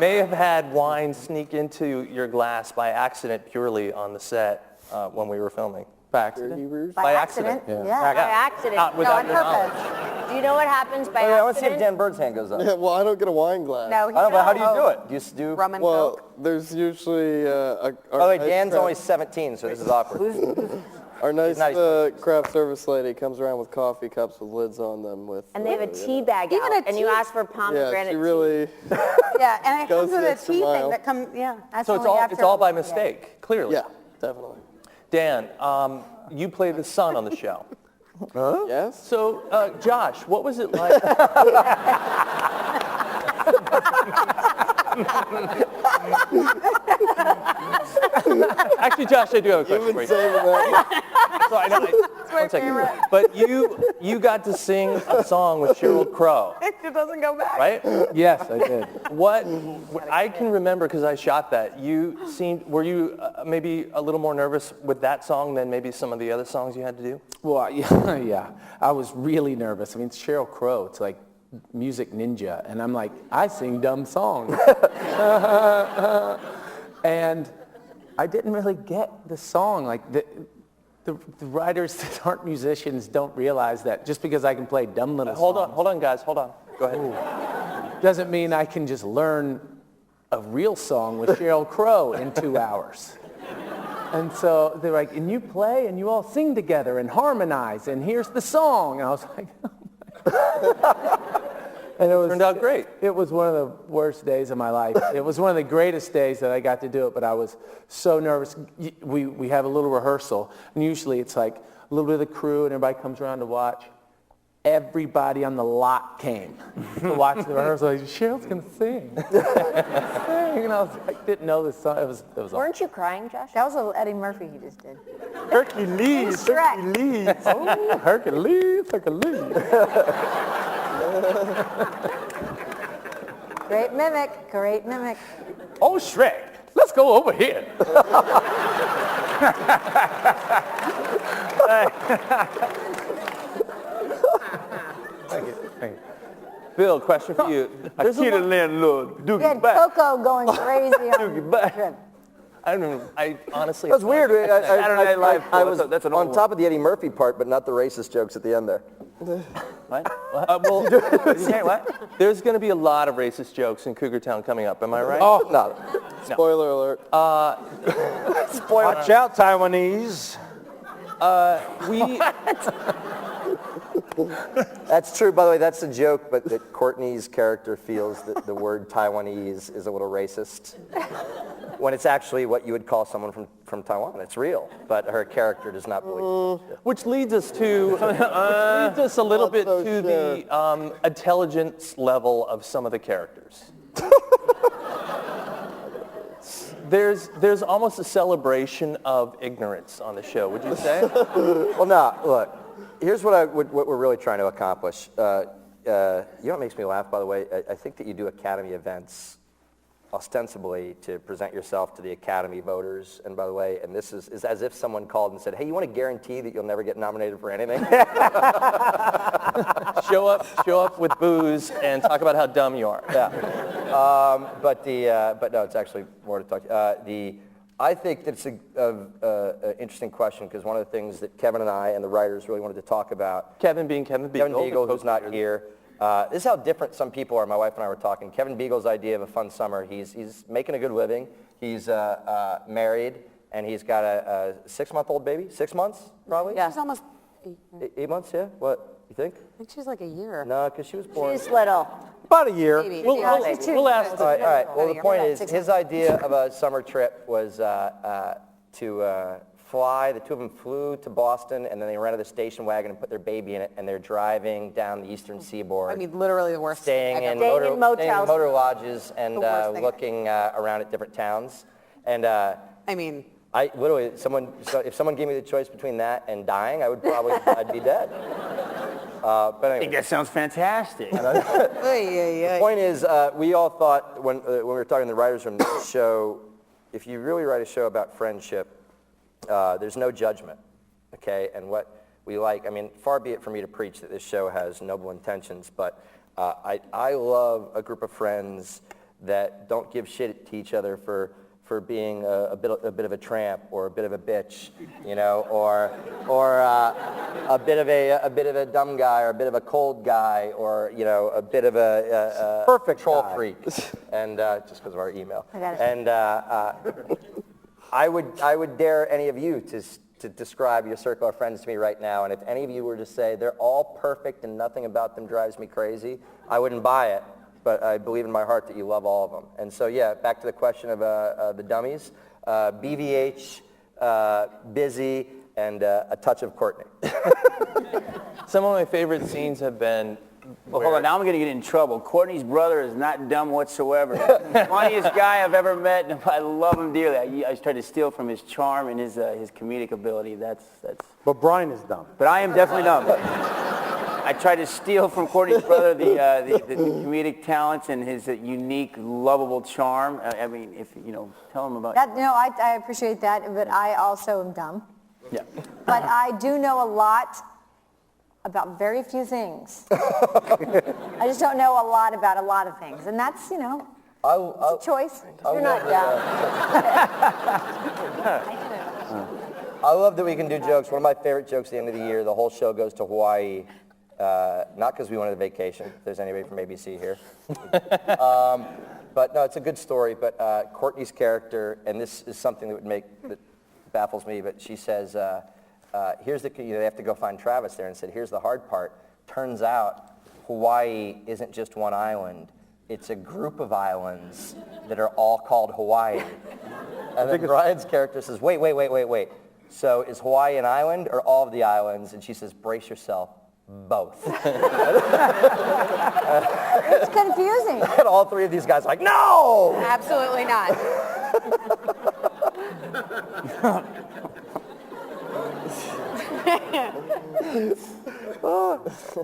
[SPEAKER 4] may have had wine sneak into your glass by accident purely on the set when we were filming. By accident?
[SPEAKER 3] By accident. Yeah.
[SPEAKER 7] By accident.
[SPEAKER 4] Not
[SPEAKER 7] No,
[SPEAKER 4] without
[SPEAKER 7] on
[SPEAKER 4] your
[SPEAKER 7] purpose. Do you know what happens by
[SPEAKER 2] I want to see if
[SPEAKER 7] accident?
[SPEAKER 2] Dan Bird's hand goes up.
[SPEAKER 10] Yeah, well, I don't get a wine glass.
[SPEAKER 7] No, he
[SPEAKER 2] I don't know, but how do you
[SPEAKER 7] don't.
[SPEAKER 2] do it? Do you do?
[SPEAKER 5] Rum and
[SPEAKER 10] Well,
[SPEAKER 5] Coke.
[SPEAKER 10] there's usually
[SPEAKER 2] By the way, Dan's only 17, so this is awkward.
[SPEAKER 10] Our nice
[SPEAKER 2] nice.
[SPEAKER 10] craft service lady comes around with coffee cups with lids on them with.
[SPEAKER 7] And they have a
[SPEAKER 10] you know.
[SPEAKER 7] tea bag
[SPEAKER 3] Even
[SPEAKER 7] out,
[SPEAKER 3] a
[SPEAKER 7] and you
[SPEAKER 3] tea-
[SPEAKER 7] ask for
[SPEAKER 10] Yeah,
[SPEAKER 7] pomegranate
[SPEAKER 10] she
[SPEAKER 7] tea.
[SPEAKER 10] really.
[SPEAKER 5] Yeah, and it
[SPEAKER 10] Goes
[SPEAKER 5] comes with
[SPEAKER 10] the
[SPEAKER 5] a
[SPEAKER 10] extra
[SPEAKER 5] tea
[SPEAKER 10] mile.
[SPEAKER 5] thing that comes, yeah.
[SPEAKER 3] That's
[SPEAKER 4] So it's
[SPEAKER 3] only
[SPEAKER 4] all,
[SPEAKER 3] after
[SPEAKER 4] it's all by
[SPEAKER 3] a day.
[SPEAKER 4] mistake, clearly.
[SPEAKER 10] Yeah, definitely.
[SPEAKER 4] Dan, you play the son on the show.
[SPEAKER 10] Yes.
[SPEAKER 4] So, Josh, what was it like? Actually, Josh, I do have a
[SPEAKER 10] You've
[SPEAKER 4] question for
[SPEAKER 10] been
[SPEAKER 4] you.
[SPEAKER 10] saving that.
[SPEAKER 4] So I know, one second. But you got to sing a song with Sheryl Crow,
[SPEAKER 5] It doesn't go back.
[SPEAKER 4] right?
[SPEAKER 8] Yes, I did.
[SPEAKER 4] What I can remember, because I shot that, were you maybe a little more nervous with that song than maybe some of the other songs you had to do?
[SPEAKER 8] Well, yeah, I was really nervous. I mean, it's Sheryl Crow. It's like music ninja. And I'm like, I sing dumb songs. And I didn't really get the song. Like, the writers that aren't musicians don't realize that just because I can play dumb little songs.
[SPEAKER 4] Hold on, guys, hold on. Go ahead.
[SPEAKER 8] Doesn't mean I can just learn a real song with Sheryl Crow in 2 hours. And so they're like, and you play and you all sing together and harmonize and here's the song. And I was like, oh my God. And it
[SPEAKER 4] Turned out great.
[SPEAKER 8] It was one of the worst days of my life. It was one of the greatest days that I got to do it, but I was so nervous. We have a little rehearsal, and usually it's like a little bit of the crew and everybody comes around to watch. Everybody on the lot came to watch the rehearsal. Like, Cheryl's going to sing. Sing. And I didn't know this song. It was awesome.
[SPEAKER 7] Weren't you crying, Josh?
[SPEAKER 3] That was a little Eddie Murphy he just did.
[SPEAKER 8] Hercules,
[SPEAKER 3] Shrek.
[SPEAKER 8] Hercules. Oh, Hercules, Hercules.
[SPEAKER 3] Great mimic, great mimic.
[SPEAKER 8] Oh, Shrek, let's go over here. Thank you.
[SPEAKER 4] Bill, question for you. There's a lot-
[SPEAKER 9] landlord.
[SPEAKER 3] You had Coco going crazy on the trip.
[SPEAKER 4] I don't know. I honestly.
[SPEAKER 2] That's weird.
[SPEAKER 9] Saturday Night Live.
[SPEAKER 2] I was
[SPEAKER 9] That's an
[SPEAKER 2] on
[SPEAKER 9] old
[SPEAKER 2] top of the Eddie Murphy part, but not the racist jokes at the end there.
[SPEAKER 4] Well, there's going to be a lot of racist jokes in Cougar Town coming up. Am I right?
[SPEAKER 2] Oh, no.
[SPEAKER 10] Spoiler alert.
[SPEAKER 6] Watch out, Taiwanese.
[SPEAKER 4] We.
[SPEAKER 2] That's true. By the way, that's a joke, but that Courtney's character feels that the word Taiwanese is a little racist. When it's actually what you would call someone from Taiwan. It's real, but her character does not believe it.
[SPEAKER 4] Which leads us to a little bit
[SPEAKER 10] so
[SPEAKER 4] to the intelligence level of some of the characters. There's almost a celebration of ignorance on the show. Would you say?
[SPEAKER 2] Well, no, look. Here's what we're really trying to accomplish. You know what makes me laugh, by the way? I think that you do Academy events ostensibly to present yourself to the Academy voters. And by the way, and this is as if someone called and said, hey, you want to guarantee that you'll never get nominated for anything?
[SPEAKER 4] Show up with booze and talk about how dumb you are.
[SPEAKER 2] Yeah. But no, it's actually more to talk. I think that it's an interesting question because one of the things that Kevin and I and the writers really wanted to talk about.
[SPEAKER 4] Kevin Beagle,
[SPEAKER 2] who's not here. This is how different some people are. My wife and I were talking. Kevin Beagle's idea of a fun summer. He's making a good living. He's married, and he's got a 6-month-old baby. 6 months, probably?
[SPEAKER 7] Yeah.
[SPEAKER 5] She's almost,
[SPEAKER 2] 8 months, yeah? What, you think?
[SPEAKER 5] I think she's like a year.
[SPEAKER 2] No, because she was born.
[SPEAKER 7] She's little.
[SPEAKER 6] About a year.
[SPEAKER 5] Maybe.
[SPEAKER 4] We'll ask.
[SPEAKER 2] All right. Well, the point is, his idea of a summer trip was to fly. The two of them flew to Boston, and then they rented a station wagon and put their baby in it, and they're driving down the eastern seaboard.
[SPEAKER 5] I mean, literally the worst.
[SPEAKER 2] Staying in
[SPEAKER 7] Staying in motels.
[SPEAKER 2] motor lodges and
[SPEAKER 5] worst thing.
[SPEAKER 2] looking around at different towns. And
[SPEAKER 5] I mean,
[SPEAKER 2] I literally, if someone gave me the choice between that and dying, I'd be dead. But
[SPEAKER 9] I
[SPEAKER 2] anyway.
[SPEAKER 9] think that sounds fantastic.
[SPEAKER 2] The point is, we all thought when we were talking to the writers from the show, if you really write a show about friendship, there's no judgment, okay? And what we like, I mean, far be it for me to preach that this show has noble intentions, but I love a group of friends that don't give shit to each other for being a bit of a tramp or a bit of a bitch, you know, or a bit of a dumb guy or a bit of a cold guy or you know a bit of a
[SPEAKER 6] Perfect
[SPEAKER 2] troll
[SPEAKER 6] guy.
[SPEAKER 2] freak, and just because of our email.
[SPEAKER 3] I got it.
[SPEAKER 2] And I would dare any of you to describe your circle of friends to me right now, and if any of you were to say they're all perfect and nothing about them drives me crazy, I wouldn't buy it, but I believe in my heart that you love all of them. And so, yeah, back to the question of the dummies, BVH, Busy, and a touch of Courtney.
[SPEAKER 4] Some of my favorite scenes have been...
[SPEAKER 9] Well, hold on, now I'm going to get in trouble. Courtney's brother is not dumb whatsoever. Funniest guy I've ever met, and I love him dearly. I tried to steal from his charm and his comedic ability. That's.
[SPEAKER 6] But Brian is dumb.
[SPEAKER 9] But I am definitely dumb. I tried to steal from Courtney's brother the comedic talents and his unique, lovable charm. I mean, if tell him about
[SPEAKER 3] That, I appreciate that, but I also am dumb.
[SPEAKER 9] Yeah.
[SPEAKER 3] But I do know a lot about very few things. I just don't know a lot about a lot of things, and that's, it's a choice. You're not dumb.
[SPEAKER 2] I love that we can do jokes. One of my favorite jokes at the end of the year, the whole show goes to Hawaii, not because we wanted a vacation, if there's anybody from ABC here. But no, it's a good story, but Courtney's character, and this is something that baffles me, but she says, here's they have to go find Travis there, and said, here's the hard part. Turns out Hawaii isn't just one island. It's a group of islands that are all called Hawaii. And then Brian's character says, wait. So is Hawaii an island or all of the islands? And she says, brace yourself, both.
[SPEAKER 3] It's confusing.
[SPEAKER 2] And all three of these guys are like, no!
[SPEAKER 5] Absolutely not.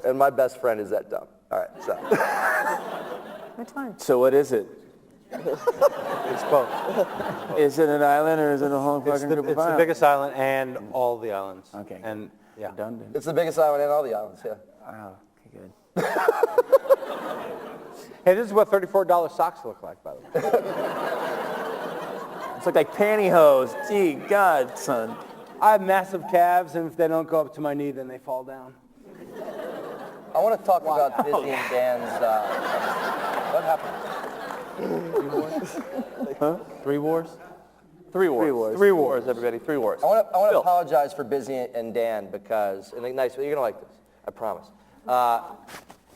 [SPEAKER 2] And my best friend is that dumb. All right, so.
[SPEAKER 3] Which one?
[SPEAKER 9] So what is it?
[SPEAKER 6] It's both.
[SPEAKER 9] Is it an island or is it a whole
[SPEAKER 6] It's
[SPEAKER 9] fucking group of
[SPEAKER 6] the
[SPEAKER 9] islands?
[SPEAKER 6] biggest island and all the islands.
[SPEAKER 9] Okay.
[SPEAKER 6] And yeah.
[SPEAKER 9] Redundant.
[SPEAKER 2] It's the biggest island in all the islands, yeah.
[SPEAKER 9] Wow. Okay, good.
[SPEAKER 6] Hey, this is what $34 socks look like, by the way.
[SPEAKER 9] It's like pantyhose. Gee, God, son.
[SPEAKER 6] I have massive calves, and if they don't go up to my knee, then they fall down.
[SPEAKER 2] I want to talk about Busy and Dan's, what happened?
[SPEAKER 4] Huh? Three wars. Three wars, everybody. 3 wars.
[SPEAKER 2] I want to apologize for Busy and Dan because, and nice, you're going to like this, I promise.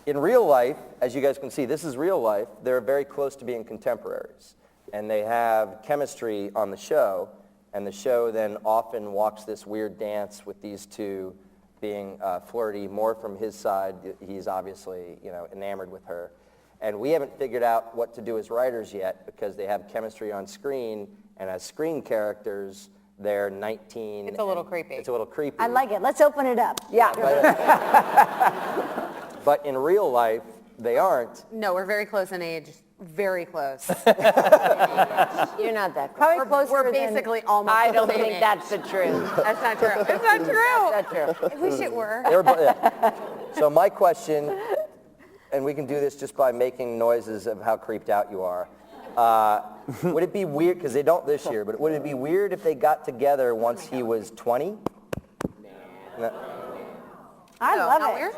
[SPEAKER 2] In real life, as you guys can see, this is real life, they're very close to being contemporaries. And they have chemistry on the show, and the show then often walks this weird dance with these two being flirty, more from his side. He's obviously, enamored with her. And we haven't figured out what to do as writers yet because they have chemistry on screen, and as screen characters, they're 19.
[SPEAKER 5] It's a little creepy.
[SPEAKER 2] It's a little creepy.
[SPEAKER 3] I like it. Let's open it up. Yeah.
[SPEAKER 2] But in real life, they aren't.
[SPEAKER 5] No, we're very close in age. Very close.
[SPEAKER 7] You're not that close.
[SPEAKER 3] Probably closer
[SPEAKER 5] We're
[SPEAKER 3] than-
[SPEAKER 5] basically almost
[SPEAKER 7] I
[SPEAKER 5] the
[SPEAKER 7] don't
[SPEAKER 5] same
[SPEAKER 7] think
[SPEAKER 5] age.
[SPEAKER 7] that's the truth.
[SPEAKER 5] That's not true. It's not true.
[SPEAKER 7] That's not true.
[SPEAKER 5] I wish it were.
[SPEAKER 2] Yeah. So my question, and we can do this just by making noises of how creeped out you are. Would it be weird, because they don't this year, but would it be weird if they got together once he was 20? No.
[SPEAKER 3] I love
[SPEAKER 5] not
[SPEAKER 3] it.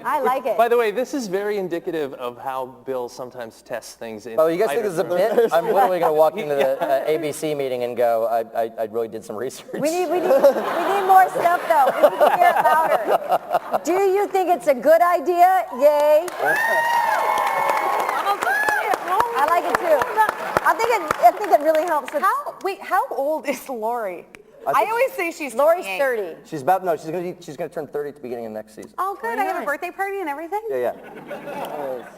[SPEAKER 3] I like it.
[SPEAKER 4] By the way, this is very indicative of how Bill sometimes tests things.
[SPEAKER 2] Oh, you guys think this is a bit? I'm literally going to walk into the ABC meeting and go, I really did some research.
[SPEAKER 3] We need more stuff, though. We need to hear it louder. Do you think it's a good idea? Yay. I like it, too. I think it really helps with...
[SPEAKER 5] How old is Lori? I always say she's
[SPEAKER 3] Lori's
[SPEAKER 5] 28.
[SPEAKER 3] 30.
[SPEAKER 2] She's going to turn 30 at the beginning of next season.
[SPEAKER 5] Oh, good. I have a birthday party and everything?
[SPEAKER 2] Yeah.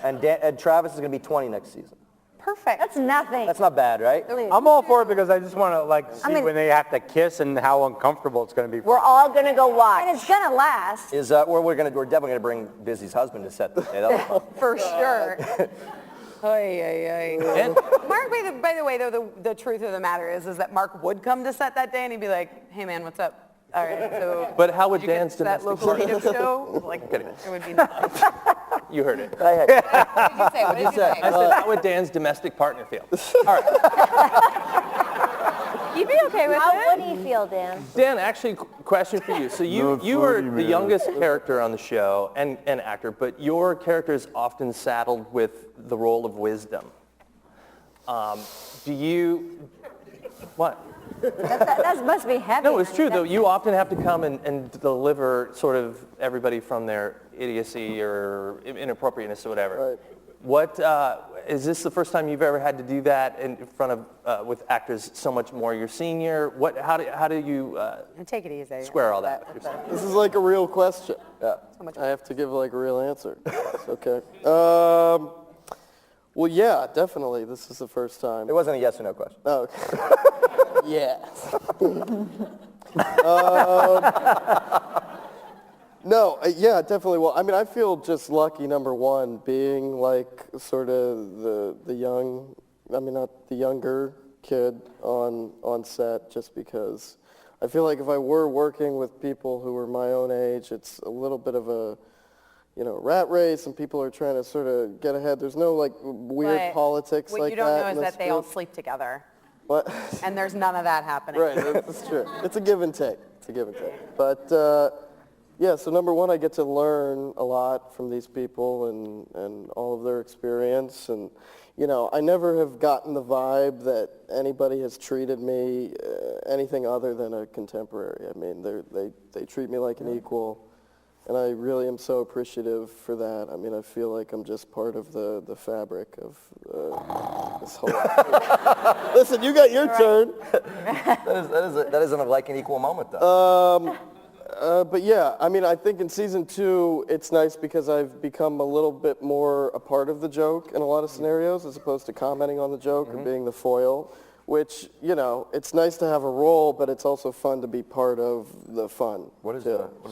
[SPEAKER 2] And Travis is going to be 20 next season.
[SPEAKER 5] Perfect.
[SPEAKER 3] That's nothing.
[SPEAKER 2] That's not bad, right?
[SPEAKER 6] I'm all for it because I just want to see when they have to kiss and how uncomfortable it's going to be.
[SPEAKER 7] We're all going to go watch.
[SPEAKER 3] And it's going to last.
[SPEAKER 2] We're definitely going to bring Busy's husband to set the day. That'll be fun.
[SPEAKER 5] For sure. And Mark, by the way, though, the truth of the matter is that Mark would come to set that day and he'd be like, hey, man, what's up? All right, so...
[SPEAKER 4] But how would
[SPEAKER 5] did you get
[SPEAKER 4] Dan's
[SPEAKER 5] to that
[SPEAKER 4] domestic
[SPEAKER 5] local
[SPEAKER 4] partner-
[SPEAKER 5] native show? Like, it would be nice.
[SPEAKER 4] You heard it.
[SPEAKER 5] What did you say? What did you say?
[SPEAKER 4] I said, how would Dan's domestic partner feel? All right.
[SPEAKER 5] You'd be okay with
[SPEAKER 7] How
[SPEAKER 5] it.
[SPEAKER 7] would he feel, Dan?
[SPEAKER 4] Dan, actually, question for you. So you are the youngest character on the show and actor, but your character is often saddled with the role of wisdom. Do you... What?
[SPEAKER 3] That must be heavy.
[SPEAKER 4] No, it's
[SPEAKER 3] I mean,
[SPEAKER 4] true, though.
[SPEAKER 3] that's-
[SPEAKER 4] You often have to come and deliver sort of everybody from their idiocy or inappropriateness or whatever.
[SPEAKER 10] Right.
[SPEAKER 4] What, is this the first time you've ever had to do that in front of, with actors so much more your senior? How do you
[SPEAKER 5] Take it easy.
[SPEAKER 4] square all that?
[SPEAKER 10] This is like a real question.
[SPEAKER 2] Yeah.
[SPEAKER 10] I have to give like a real answer. It's okay. Well, yeah, definitely. This is the first time.
[SPEAKER 2] It wasn't a yes or no question.
[SPEAKER 10] Oh, okay. Yes. No, yeah, definitely. Well, I mean, I feel just lucky, number one, being like sort of the young, I mean, not the younger kid on set, just because I feel like if I were working with people who were my own age, it's a little bit of a, rat race, and people are trying to sort of get ahead. There's no like weird
[SPEAKER 5] But
[SPEAKER 10] politics
[SPEAKER 5] what
[SPEAKER 10] like
[SPEAKER 5] you don't know
[SPEAKER 10] that
[SPEAKER 5] is
[SPEAKER 10] in
[SPEAKER 5] that
[SPEAKER 10] this
[SPEAKER 5] they all
[SPEAKER 10] group.
[SPEAKER 5] sleep together,
[SPEAKER 10] What?
[SPEAKER 5] and there's none of that happening.
[SPEAKER 10] Right, that's true. It's a give and take. It's a give and take. But yeah, so number one, I get to learn a lot from these people and all of their experience. And, I never have gotten the vibe that anybody has treated me anything other than a contemporary. I mean, they treat me like an equal. And I really am so appreciative for that. I mean, I feel like I'm just part of the fabric of this whole thing. Listen, you got your turn.
[SPEAKER 2] That isn't a like an equal moment, though.
[SPEAKER 10] But yeah, I mean, I think in season 2, it's nice because I've become a little bit more a part of the joke in a lot of scenarios as opposed to commenting on the joke or being the foil, which, it's nice to have a role, but it's also fun to be part of the fun.
[SPEAKER 2] What does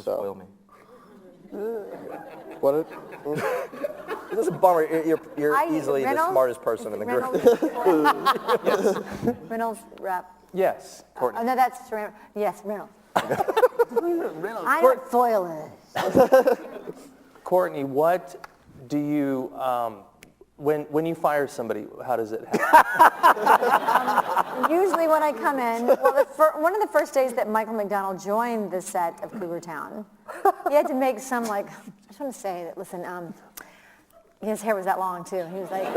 [SPEAKER 2] foil mean?
[SPEAKER 10] What it?
[SPEAKER 2] This is a bummer. You're
[SPEAKER 3] I-
[SPEAKER 2] easily the
[SPEAKER 3] Reynolds?
[SPEAKER 2] smartest person in the group.
[SPEAKER 3] Reynolds rap.
[SPEAKER 4] Yes.
[SPEAKER 3] Oh, no, that's yes, Reynolds. I know what foil is.
[SPEAKER 4] Courtney, what do you, when you fire somebody, how does it happen?
[SPEAKER 3] Usually when I come in, well, one of the first days that Michael McDonald joined the set of Cougar Town, he had to make some I just want to say that, listen, his hair was that long too. He was like,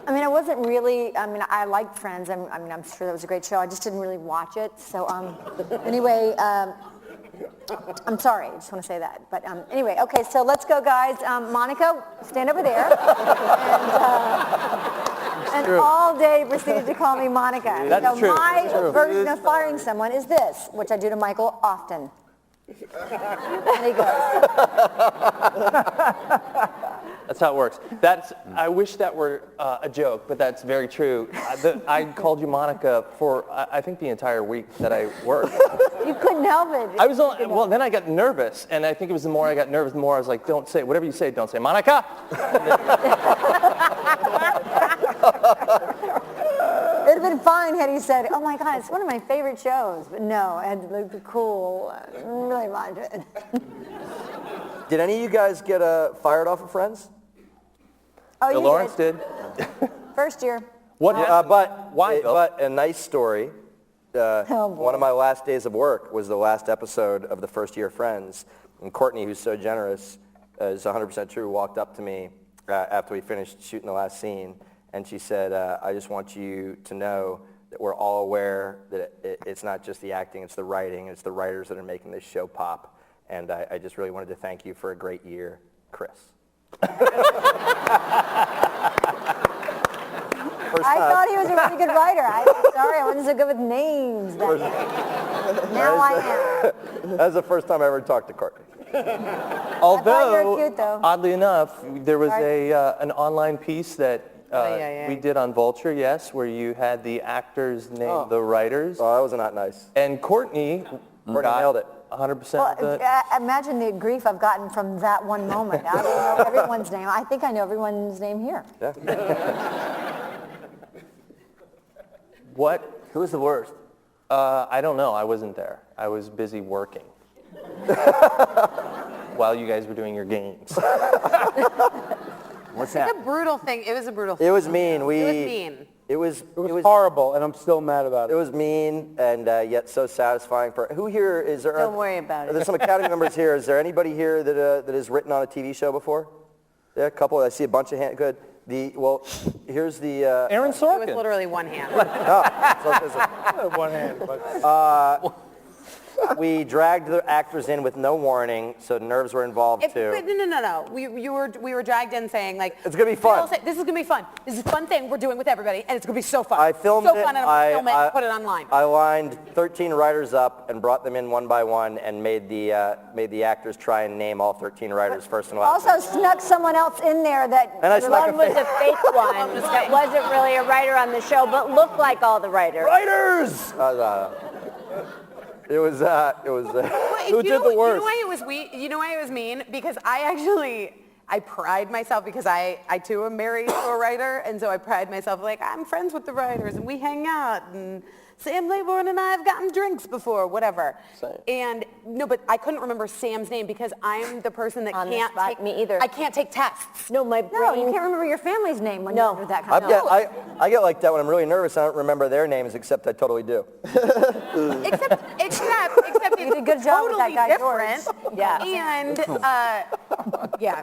[SPEAKER 3] I mean, I liked Friends. I'm sure that was a great show. I just didn't really watch it. So anyway, I'm sorry. I just want to say that. But anyway, okay, so let's go, guys. Monica, stand over there. And all day proceeded to call me Monica.
[SPEAKER 4] That's true.
[SPEAKER 3] My
[SPEAKER 4] That's true.
[SPEAKER 3] version of firing someone is this, which I do to Michael often. And he goes,
[SPEAKER 4] That's how it works. I wish that were a joke, but that's very true. I called you Monica for, I think, the entire week that I worked.
[SPEAKER 3] you couldn't help it.
[SPEAKER 4] Well, then I got nervous, and I think it was the more I got nervous, the more I was like, don't say, whatever you say, don't say, Monica!
[SPEAKER 3] It would have been fine had he said, oh my God, it's one of my favorite shows. But no, I had to look cool. I really liked it.
[SPEAKER 2] Did any of you guys get fired off of Friends?
[SPEAKER 3] Oh, you
[SPEAKER 4] Lawrence did.
[SPEAKER 3] First year.
[SPEAKER 4] What? Why, Bill?
[SPEAKER 2] But a nice story.
[SPEAKER 3] Oh, boy.
[SPEAKER 2] One of my last days of work was the last episode of the first year of Friends. And Courtney, who's so generous, is 100% true, walked up to me after we finished shooting the last scene. And she said, I just want you to know that we're all aware that it's not just the acting, it's the writing, it's the writers that are making this show pop. And I just really wanted to thank you for a great year, Chris.
[SPEAKER 3] I thought he was a really good writer. I'm sorry, I wasn't so good with names then. Now I am.
[SPEAKER 2] That was the first time I ever talked to Courtney.
[SPEAKER 4] Although,
[SPEAKER 3] you were cute, though.
[SPEAKER 4] oddly enough, there was an online piece that we did on Vulture, yes, where you had the actors name the writers.
[SPEAKER 2] Oh, that was not nice.
[SPEAKER 4] And Courtney
[SPEAKER 2] nailed it.
[SPEAKER 4] 100%
[SPEAKER 3] Well,
[SPEAKER 4] of the...
[SPEAKER 3] imagine the grief I've gotten from that one moment. I don't know everyone's name. I think I know everyone's name here.
[SPEAKER 2] Yeah.
[SPEAKER 4] What?
[SPEAKER 9] Who was the worst?
[SPEAKER 4] I don't know. I wasn't there. I was busy working while you guys were doing your games.
[SPEAKER 9] What's
[SPEAKER 5] It's
[SPEAKER 9] that?
[SPEAKER 5] a brutal thing. It was a brutal thing.
[SPEAKER 2] It was mean.
[SPEAKER 5] It was mean.
[SPEAKER 2] It was
[SPEAKER 6] Horrible, and I'm still mad about
[SPEAKER 2] It
[SPEAKER 6] it.
[SPEAKER 2] was mean and yet so satisfying. For who here is there?
[SPEAKER 3] Don't worry about it.
[SPEAKER 2] There's some Academy members here. Is there anybody here that has written on a TV show before? Yeah, a couple. I see a bunch of hands. Good. Well, here's the...
[SPEAKER 4] Aaron
[SPEAKER 5] It was
[SPEAKER 4] Sorkin.
[SPEAKER 5] literally one hand.
[SPEAKER 6] One hand, but
[SPEAKER 2] we dragged the actors in with no warning, so nerves were involved too.
[SPEAKER 5] No. We were dragged in saying like,
[SPEAKER 2] It's gonna be fun.
[SPEAKER 5] we all say, this is gonna be fun. This is a fun thing we're doing with everybody, and it's gonna be so fun.
[SPEAKER 2] I filmed
[SPEAKER 5] so
[SPEAKER 2] it.
[SPEAKER 5] fun, and I'm gonna film it and put it online.
[SPEAKER 2] I lined 13 writers up and brought them in one by one and made the actors try and name all 13 writers first and last.
[SPEAKER 3] Also snuck someone else in there that...
[SPEAKER 2] And I snuck
[SPEAKER 7] One was a fake one that wasn't really a writer on the show, but looked like all the writers.
[SPEAKER 2] Writers! It was
[SPEAKER 5] Who
[SPEAKER 6] did the worst?
[SPEAKER 5] You know why it was mean? Because I pride myself because I too am married to a writer, and so I pride myself like I'm friends with the writers and we hang out, and Sam Laybourne and I have gotten drinks before, whatever.
[SPEAKER 10] Same.
[SPEAKER 5] And no, but I couldn't remember Sam's name because I'm the person that
[SPEAKER 7] On the
[SPEAKER 5] can't
[SPEAKER 7] spot,
[SPEAKER 5] take
[SPEAKER 7] me either.
[SPEAKER 5] I can't take tests.
[SPEAKER 7] No, my
[SPEAKER 3] No,
[SPEAKER 7] brain.
[SPEAKER 3] you can't remember your family's name when
[SPEAKER 7] No.
[SPEAKER 3] you're under that kind of...
[SPEAKER 2] I get like that when I'm really nervous. I don't remember their names, except I totally do.
[SPEAKER 5] Except
[SPEAKER 3] You did a good job with that
[SPEAKER 5] totally
[SPEAKER 3] guy,
[SPEAKER 5] different.
[SPEAKER 3] George.
[SPEAKER 7] Yeah.
[SPEAKER 5] And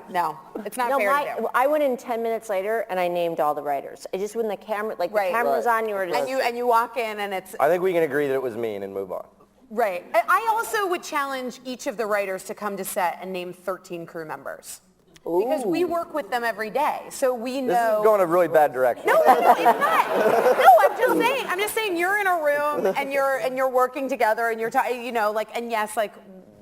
[SPEAKER 5] no, it's not
[SPEAKER 7] No,
[SPEAKER 5] fair to do.
[SPEAKER 7] I went in 10 minutes later and I named all the writers. I just when the camera, like
[SPEAKER 5] Right.
[SPEAKER 7] the camera was on, you were just.
[SPEAKER 5] And you walk in and it's
[SPEAKER 2] I think we can agree that it was mean and move on.
[SPEAKER 5] right. I also would challenge each of the writers to come to set and name 13 crew members. Because we work with them every day, so we know.
[SPEAKER 2] This is going a really bad direction.
[SPEAKER 5] No, it's not. No, I'm just saying you're in a room and you're working together and you're and yes, like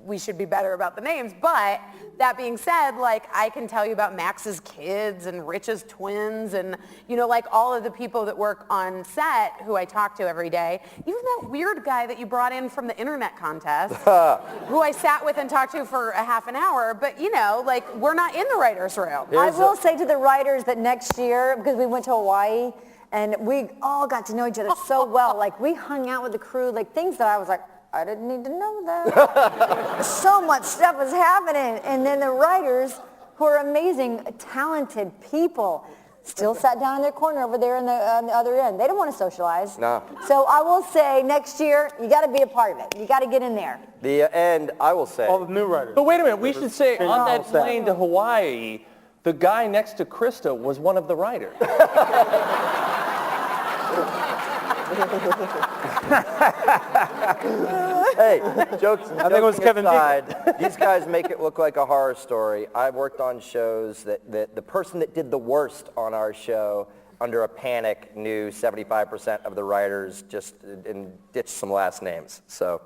[SPEAKER 5] we should be better about the names, but that being said, like I can tell you about Max's kids and Rich's twins and like all of the people that work on set who I talk to every day. Even that weird guy that you brought in from the internet contest, who I sat with and talked to for a half an hour, but like we're not in the writer's room.
[SPEAKER 3] I will say to the writers that next year, because we went to Hawaii, and we all got to know each other so well, like we hung out with the crew, like things that I was like, I didn't need to know that. So much stuff was happening. And then the writers, who are amazing, talented people, still sat down in their corner over there on the other end. They don't want to socialize.
[SPEAKER 2] No.
[SPEAKER 3] So I will say next year, you got to be a part of it. You got to get in there.
[SPEAKER 2] And I will say,
[SPEAKER 6] all the new writers.
[SPEAKER 4] But wait a minute, we should say on that
[SPEAKER 6] staff.
[SPEAKER 4] plane to Hawaii, the guy next to Krista was one of the writers.
[SPEAKER 2] hey, jokes
[SPEAKER 6] I think it was Kevin
[SPEAKER 2] aside, these guys make it look like a horror story. I've worked on shows that the person that did the worst on our show under a panic knew 75% of the writers just and ditched some last names. So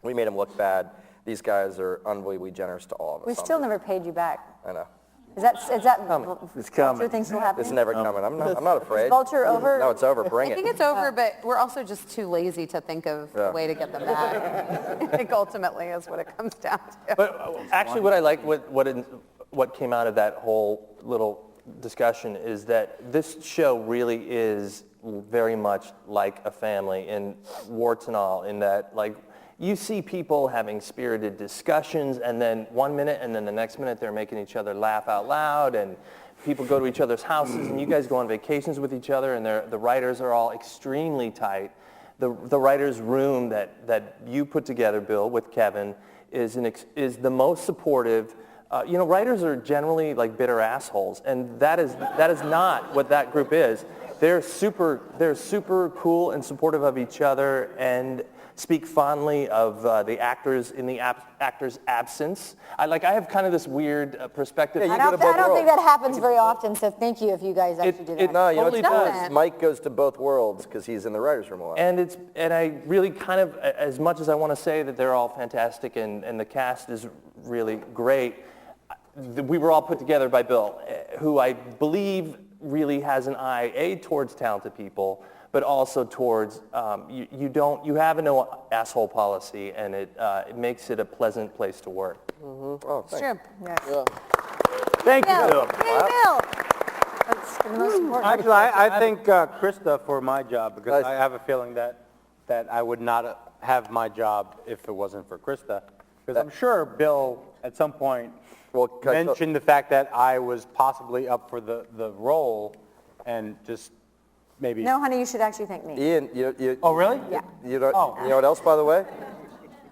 [SPEAKER 2] we made them look bad. These guys are unbelievably generous to all of us.
[SPEAKER 3] We still never paid you back.
[SPEAKER 2] I know.
[SPEAKER 3] Is that
[SPEAKER 9] It's coming.
[SPEAKER 3] Vulture thing still happening?
[SPEAKER 2] It's never coming. I'm not afraid.
[SPEAKER 3] Is Vulture over?
[SPEAKER 2] No, it's over. Bring
[SPEAKER 5] I think
[SPEAKER 2] it.
[SPEAKER 5] it's over, but we're also just too lazy to think of a way to get them back. I think ultimately is what it comes down to.
[SPEAKER 4] But actually what I like, what came out of that whole little discussion is that this show really is very much like a family in warts and all, in that like you see people having spirited discussions and then one minute and then the next minute they're making each other laugh out loud, and people go to each other's houses and you guys go on vacations with each other, and the writers are all extremely tight. The writer's room that you put together, Bill, with Kevin is the most supportive. Writers are generally like bitter assholes, and that is not what that group is. They're super cool and supportive of each other and speak fondly of the actors in the actor's absence. I have kind of this weird perspective.
[SPEAKER 3] I don't think that happens very often, so thank you if you guys actually do that.
[SPEAKER 2] No, you know
[SPEAKER 4] Totally
[SPEAKER 2] what's cool
[SPEAKER 4] does.
[SPEAKER 2] is Mike goes to both worlds because he's in the writer's room a lot.
[SPEAKER 4] And I really kind of, as much as I want to say that they're all fantastic and the cast is really great, we were all put together by Bill, who I believe really has an eye, towards talented people, but also towards, you have a no asshole policy, and it makes it a pleasant place to work.
[SPEAKER 2] Mm-hmm. Oh,
[SPEAKER 5] It's
[SPEAKER 2] thanks.
[SPEAKER 5] true.
[SPEAKER 3] Yeah.
[SPEAKER 6] Thank you,
[SPEAKER 3] Bill.
[SPEAKER 6] Bill.
[SPEAKER 3] Hey, Bill. That's the most important.
[SPEAKER 6] Actually, I thank Krista for my job, because
[SPEAKER 2] Nice.
[SPEAKER 6] I have a feeling that I would not have my job if it wasn't for Krista. Because I'm sure Bill, at some point, mentioned the fact that I was possibly up for the role, and just maybe...
[SPEAKER 3] No, honey, you should actually thank me.
[SPEAKER 2] Ian, you
[SPEAKER 6] Oh, really?
[SPEAKER 3] Yeah.
[SPEAKER 2] You know,
[SPEAKER 6] Oh.
[SPEAKER 2] you know what else, by the way?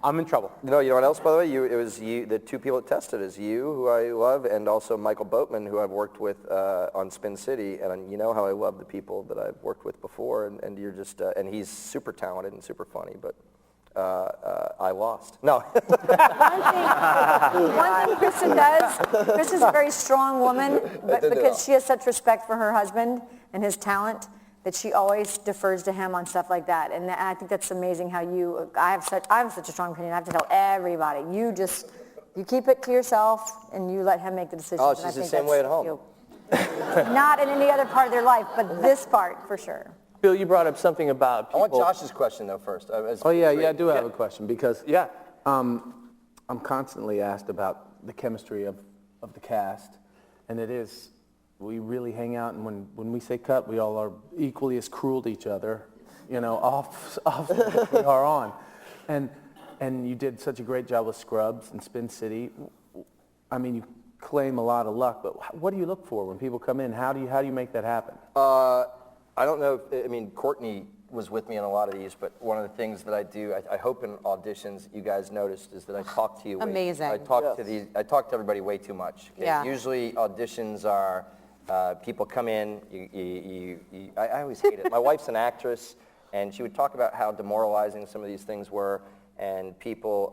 [SPEAKER 6] I'm in trouble.
[SPEAKER 2] You know what else, by the way? It was you, the two people that tested is you, who I love, and also Michael Boatman, who I've worked with on Spin City, and you know how I love the people that I've worked with before, and you're just, and he's super talented and super funny, but I lost. No.
[SPEAKER 3] One thing Kristen does, Kristen's a very strong woman, but because she has such respect for her husband and his talent, that she always defers to him on stuff like that. And I think that's amazing how I have such a strong opinion. I have to tell everybody. You keep it to yourself and you let him make the decisions.
[SPEAKER 2] Oh,
[SPEAKER 3] And I
[SPEAKER 2] she's the
[SPEAKER 3] think
[SPEAKER 2] same way at home.
[SPEAKER 3] Not in any other part of their life, but this part for sure.
[SPEAKER 4] Bill, you brought up something about
[SPEAKER 2] I
[SPEAKER 4] people.
[SPEAKER 2] want Josh's question, though, first.
[SPEAKER 8] Oh, yeah, I do have a question because
[SPEAKER 4] Yeah.
[SPEAKER 8] I'm constantly asked about the chemistry of the cast, and it is, we really hang out, and when we say cut, we all are equally as cruel to each other, off as we are on. And you did such a great job with Scrubs and Spin City. I mean, you claim a lot of luck, but what do you look for when people come in? How do you make that happen?
[SPEAKER 2] I don't know. Courtney was with me in a lot of these, but one of the things that I do, I hope in auditions you guys noticed, is that I talk to you.
[SPEAKER 5] Amazing.
[SPEAKER 2] I talk to everybody way too much. Okay?
[SPEAKER 5] Yeah.
[SPEAKER 2] Usually auditions are people come in. I always hate it. My wife's an actress, and she would talk about how demoralizing some of these things were. And people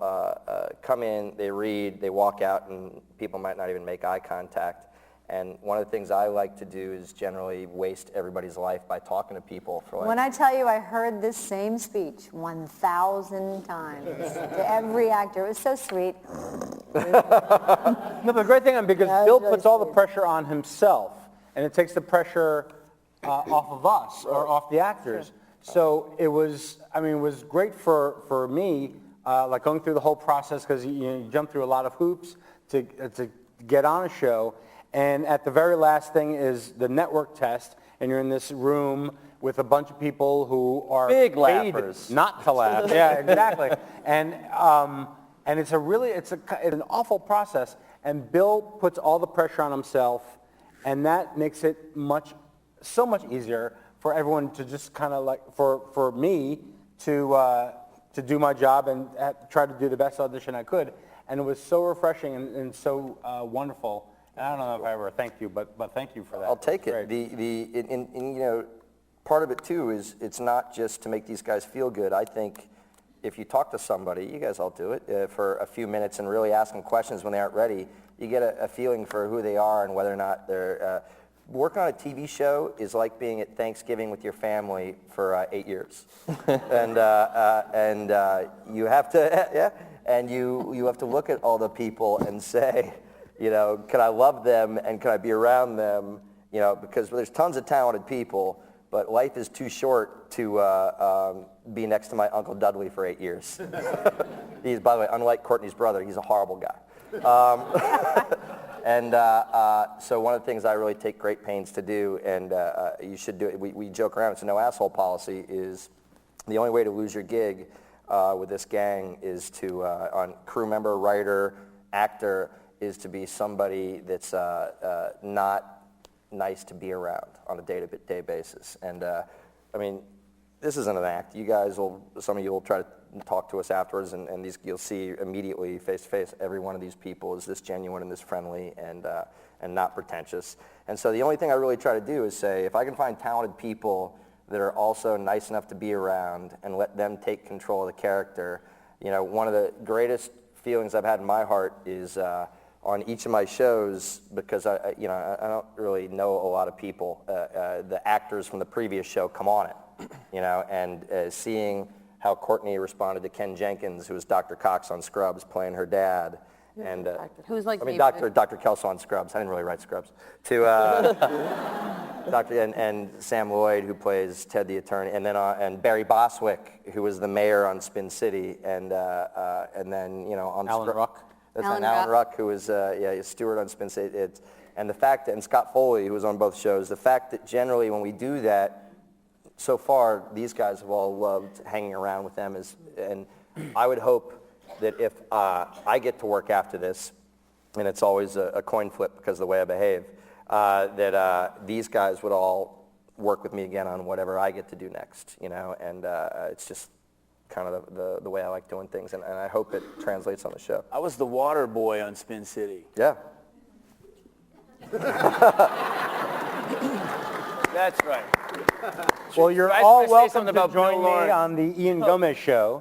[SPEAKER 2] come in, they read, they walk out, and people might not even make eye contact. And one of the things I like to do is generally waste everybody's life by talking to people for like...
[SPEAKER 3] When I tell you I heard this same speech 1,000 times to every actor, it was so sweet.
[SPEAKER 6] No, the great thing, because
[SPEAKER 3] That was
[SPEAKER 6] Bill
[SPEAKER 3] really
[SPEAKER 6] puts all the
[SPEAKER 3] sweet.
[SPEAKER 6] pressure on himself, and it takes the pressure off of us or off the actors. So it was great for me, like going through the whole process, because you jump through a lot of hoops to get on a show. And at the very last thing is the network test, and you're in this room with a bunch of people who are
[SPEAKER 2] Big
[SPEAKER 6] paid
[SPEAKER 2] laughers.
[SPEAKER 6] not to laugh. Yeah, exactly. And it's an awful process. And Bill puts all the pressure on himself, and that makes it so much easier for everyone to just kind of like for me to do my job and try to do the best audition I could. And it was so refreshing and so wonderful. And I don't know if I ever thanked you, but thank you for that.
[SPEAKER 2] I'll take
[SPEAKER 6] Great.
[SPEAKER 2] it. Part of it too is it's not just to make these guys feel good. I think if you talk to somebody, you guys all do it, for a few minutes and really ask them questions when they aren't ready, you get a feeling for who they are and whether or not they're... working on a TV show is like being at Thanksgiving with your family for 8 years. and you have to, and you have to look at all the people and say, can I love them and can I be around them? Because there's tons of talented people, but life is too short to be next to my Uncle Dudley for 8 years. He's, by the way, unlike Courtney's brother, he's a horrible guy. So one of the things I really take great pains to do, and you should do it, we joke around, it's a no asshole policy, is the only way to lose your gig with this gang is to, on crew member, writer, actor, is to be somebody that's not nice to be around on a day-to-day basis. And this isn't an act. You guys some of you will try to talk to us afterwards, and you'll see immediately face-to-face, every one of these people is this genuine and this friendly and not pretentious. And so the only thing I really try to do is say, if I can find talented people that are also nice enough to be around and let them take control of the character, one of the greatest feelings I've had in my heart is on each of my shows, because I don't really know a lot of people, the actors from the previous show come on it, and seeing how Courtney responded to Ken Jenkins, who was Dr. Cox on Scrubs, playing her dad, and
[SPEAKER 5] Who's like
[SPEAKER 2] Dr. Kelso on Scrubs. I didn't really write Scrubs. To Dr. and Sam Lloyd, who plays Ted the attorney, and then and Barry Boswick, who was the mayor on Spin City, and then on
[SPEAKER 6] Alan Ruck.
[SPEAKER 2] That's
[SPEAKER 5] Alan
[SPEAKER 2] Alan
[SPEAKER 5] Ruck.
[SPEAKER 2] Ruck, who was Stewart on Spin City. And the fact that, and Scott Foley, who was on both shows, the fact that generally when we do that, so far these guys have all loved hanging around with them. And I would hope that if I get to work after this, and it's always a coin flip because of the way I behave, that these guys would all work with me again on whatever I get to do next, and it's just kind of the way I like doing things, and I hope it translates on the show.
[SPEAKER 9] I was the water boy on Spin City.
[SPEAKER 2] Yeah.
[SPEAKER 9] That's right.
[SPEAKER 6] Well, you're
[SPEAKER 9] I
[SPEAKER 6] all
[SPEAKER 9] say
[SPEAKER 6] welcome
[SPEAKER 9] something
[SPEAKER 6] to
[SPEAKER 9] about Bill
[SPEAKER 6] join me
[SPEAKER 9] Lawrence.
[SPEAKER 6] on the Ian Gomez show,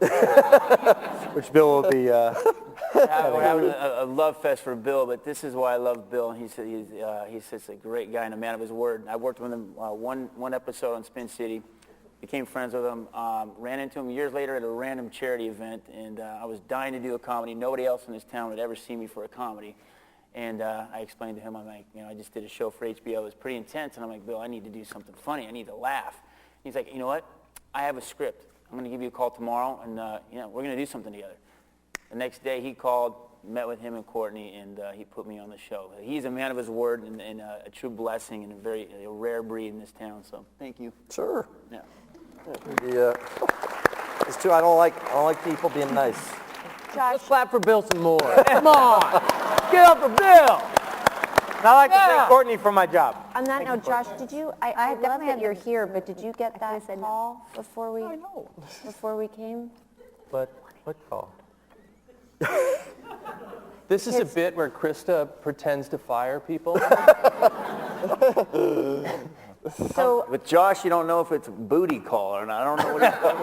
[SPEAKER 6] which Bill will be.
[SPEAKER 9] We're having a love fest for Bill, but this is why I love Bill. He's such a great guy and a man of his word. I worked with him one episode on Spin City, became friends with him, ran into him years later at a random charity event, and I was dying to do a comedy. Nobody else in this town would ever see me for a comedy. And I explained to him, I'm like, I just did a show for HBO. It was pretty intense. And I'm like, Bill, I need to do something funny. I need to laugh. He's like, you know what? I have a script. I'm going to give you a call tomorrow, and we're going to do something together. The next day he called, met with him and Courtney, and he put me on the show. He's a man of his word and a true blessing and a rare breed in this town. So thank you.
[SPEAKER 2] Sure.
[SPEAKER 9] Yeah.
[SPEAKER 2] It's true. I don't like people being nice.
[SPEAKER 8] Let's clap for Bill some more. Come on. Get up for Bill.
[SPEAKER 6] And I like to thank Courtney for my job.
[SPEAKER 7] On that note, Josh, did you, I love that you're here, but did you get that call before we came?
[SPEAKER 6] What call?
[SPEAKER 4] This is a bit where Krista pretends to fire people.
[SPEAKER 7] So,
[SPEAKER 9] With Josh, you don't know if it's a booty call or not. I don't know what it's called.